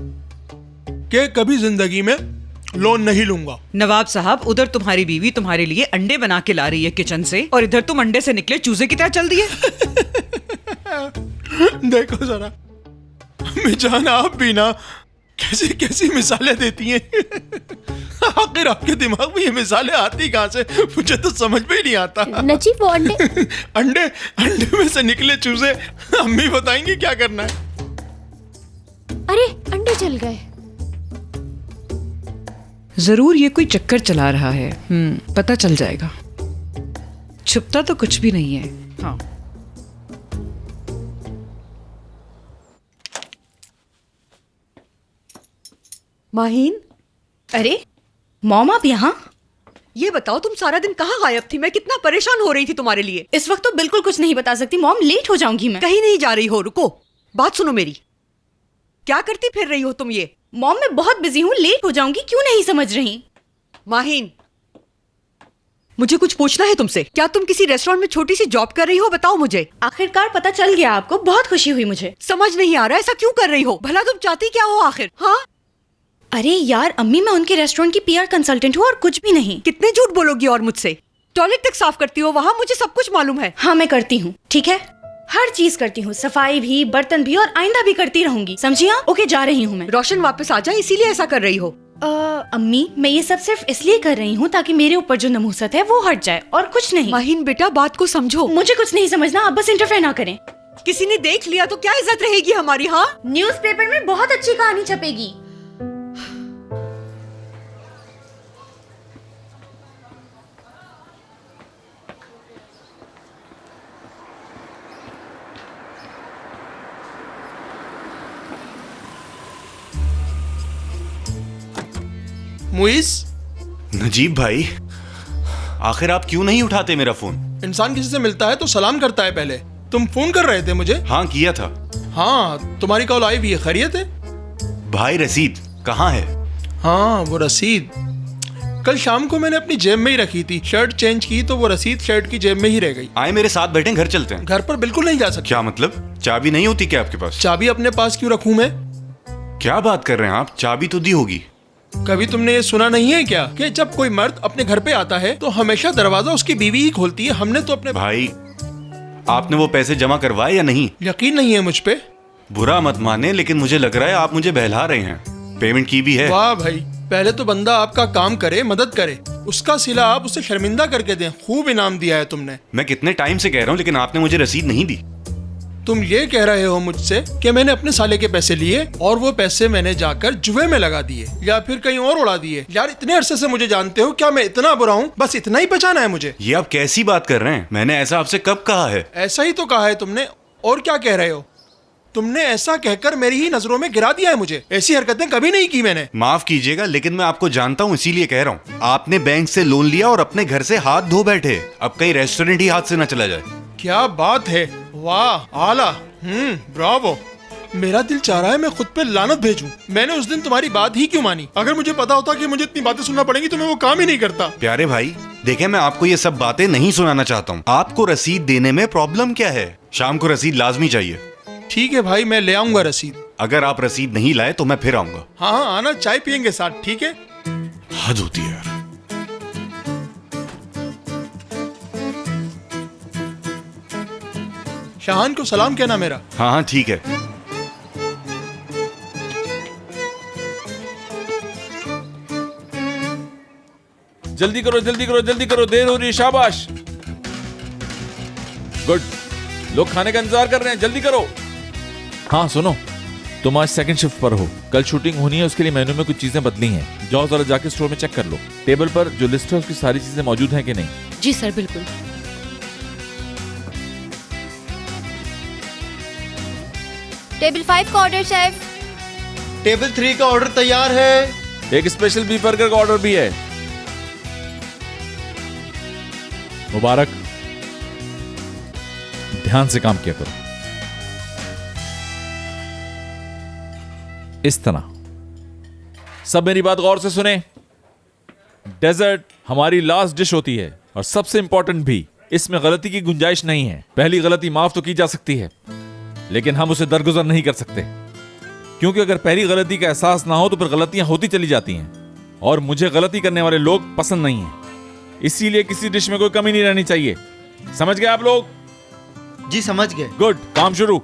कि कभी जिंदगी में लोन नहीं लूंगा। नवाब साहब, उधर तुम्हारी बीवी तुम्हारे लिए अंडे बना के ला रही है किचन से, और इधर तुम अंडे से निकले चूजे की तरह चल दिए। देखो जरा अम्मी जान, आप भी ना कैसी कैसी मिसालें देती हैं। आखिर आपके दिमाग में ये मिसालें आती कहाँ से, मुझे तो समझ में ही नहीं आता। नजीब, वो अंडे अंडे में से निकले चूजे, अम्मी बताएंगी क्या करना है। अरे अंडे जल गए। जरूर ये कोई चक्कर चला रहा है। पता चल जाएगा। छुपता तो कुछ भी नहीं है। हाँ, माहीन। अरे मॉम, आप यहाँ? ये बताओ, तुम सारा दिन कहाँ गायब थी? मैं कितना परेशान हो रही थी तुम्हारे लिए। इस वक्त तो बिल्कुल कुछ नहीं बता सकती मॉम, लेट हो जाऊंगी मैं। कहीं नहीं जा रही हो, रुको, बात सुनो मेरी। क्या करती फिर रही हो तुम ये? मॉम, मैं बहुत बिजी हूँ, लेट हो जाऊंगी। क्यों नहीं समझ रही? माहीन, मुझे कुछ पूछना है तुमसे। क्या तुम किसी रेस्टोरेंट में छोटी सी जॉब कर रही हो? बताओ मुझे। आखिरकार पता चल गया आपको, बहुत खुशी हुई मुझे। समझ नहीं आ रहा, ऐसा क्यों कर रही हो? भला तुम चाहती क्या हो आखिर? हाँ, अरे यार अम्मी, मैं उनके रेस्टोरेंट की PR कंसल्टेंट हूँ और कुछ भी नहीं। कितने झूठ बोलोगी और मुझसे? टॉयलेट तक साफ करती हो वहाँ, मुझे सब कुछ मालूम है। हाँ, मैं करती हूँ, ठीक है, हर चीज करती हूँ, सफाई भी, बर्तन भी, और आइंदा भी करती रहूंगी, समझिए आप? ओके, जा रही हूँ मैं। रोशन वापस आ जाए इसीलिए ऐसा कर रही हो? अम्मी, मैं ये सब सिर्फ इसलिए कर रही हूँ ताकि मेरे ऊपर जो नमूसत है वो हट जाए, और कुछ नहीं। माहीन बेटा, बात को समझो। मुझे कुछ नहीं समझना, आप बस इंटरफेयर ना करें। किसी ने देख लिया तो क्या इज्जत रहेगी हमारी? हाँ, न्यूज़पेपर में बहुत अच्छी कहानी छपेगी। मुइस, नजीब भाई, आखिर आप क्यों नहीं उठाते मेरा फोन? इंसान किसी से मिलता है तो सलाम करता है पहले। तुम फोन कर रहे थे मुझे? हाँ किया था। हाँ, तुम्हारी कॉल आई भी है, खैरियत है? भाई रसीद कहाँ है? हाँ, वो रसीद कल शाम को मैंने अपनी जेब में ही रखी थी। शर्ट चेंज की तो वो रसीद शर्ट की जेब में ही रह गई। आए मेरे साथ बैठे, घर चलते हैं। घर पर बिल्कुल नहीं जा सकते। क्या मतलब? चाबी नहीं होती क्या आपके पास? चाबी अपने पास क्यों रखूं मैं? क्या बात कर रहे हैं आप? चाबी तो दी होगी। कभी तुमने ये सुना नहीं है क्या कि जब कोई मर्द अपने घर पे आता है तो हमेशा दरवाजा उसकी बीवी ही खोलती है? हमने तो अपने भाई, आपने वो पैसे जमा करवाए या नहीं? यकीन नहीं है मुझ पे? बुरा मत माने, लेकिन मुझे लग रहा है आप मुझे बहला रहे हैं। पेमेंट की भी है। वाह भाई, पहले तो बंदा आपका काम करे, मदद करे, उसका सिला आप उसे शर्मिंदा करके दें। खूब इनाम दिया है तुमने। मैं कितने टाइम से कह रहा हूँ, लेकिन आपने मुझे रसीद नहीं दी। तुम ये कह रहे हो मुझसे कि मैंने अपने साले के पैसे लिए और वो पैसे मैंने जाकर जुए में लगा दिए या फिर कहीं और उड़ा दिए? यार, इतने अरसे से मुझे जानते हो, क्या मैं इतना बुरा हूँ? बस इतना ही बचाना है मुझे? ये आप कैसी बात कर रहे हैं? मैंने ऐसा आपसे कब कहा है? ऐसा ही तो कहा है तुमने। और क्या कह रहे हो? तुमने ऐसा कहकर मेरी ही नजरों में गिरा दिया है मुझे। ऐसी हरकतें कभी नहीं की मैंने। माफ कीजिएगा, लेकिन मैं आपको जानता हूँ, इसीलिए कह रहा हूँ। आपने बैंक से लोन लिया और अपने घर से हाथ धो बैठे। अब कहीं रेस्टोरेंट ही हाथ से न चला जाए। क्या बात है, वाह, आला, ब्रावो। मेरा दिल चाह रहा है मैं खुद पे लानत भेजूं। मैंने उस दिन तुम्हारी बात ही क्यों मानी? अगर मुझे पता होता कि मुझे इतनी बातें सुनना पड़ेंगी तो मैं वो काम ही नहीं करता। प्यारे भाई, देखें, मैं आपको ये सब बातें नहीं सुनाना चाहता हूँ। आपको रसीद देने में प्रॉब्लम क्या है? शाम को रसीद लाजमी चाहिए। ठीक है भाई, मैं ले आऊंगा रसीद। अगर आप रसीद नहीं लाए तो मैं फिर आऊंगा। हाँ, आना, चाय पियेंगे साथ, ठीक है? हद होती है यार। शाहान को सलाम कहना मेरा। हाँ हाँ ठीक है। जल्दी करो जल्दी करो जल्दी करो, देर हो रही है। शाबाश, गुड। लोग खाने का इंतजार कर रहे हैं, जल्दी करो। हाँ सुनो, तुम आज सेकंड शिफ्ट पर हो। कल शूटिंग होनी है, उसके लिए मेनू में कुछ चीजें बदली हैं। जाओ जरा जाके स्टोर में चेक कर लो, टेबल पर जो लिस्ट है उसकी सारी चीजें मौजूद हैं कि नहीं। जी सर, बिल्कुल। टेबल 5 का ऑर्डर शेफ। टेबल 3 का ऑर्डर तैयार है। एक स्पेशल बीफ बर्गर का ऑर्डर भी है। मुबारक, ध्यान से काम किया करो। इस तरह सब मेरी बात गौर से सुने। डेजर्ट हमारी लास्ट डिश होती है और सबसे इंपॉर्टेंट भी। इसमें गलती की गुंजाइश नहीं है। पहली गलती माफ तो की जा सकती है, लेकिन हम उसे दरगुजर नहीं कर सकते, क्योंकि अगर पहली गलती का एहसास ना हो तो फिर गलतियां होती चली जाती हैं, और मुझे गलती करने वाले लोग पसंद नहीं हैं। इसीलिए किसी डिश में कोई कमी नहीं रहनी चाहिए। समझ गए आप लोग? जी समझ गए। गुड, काम शुरू।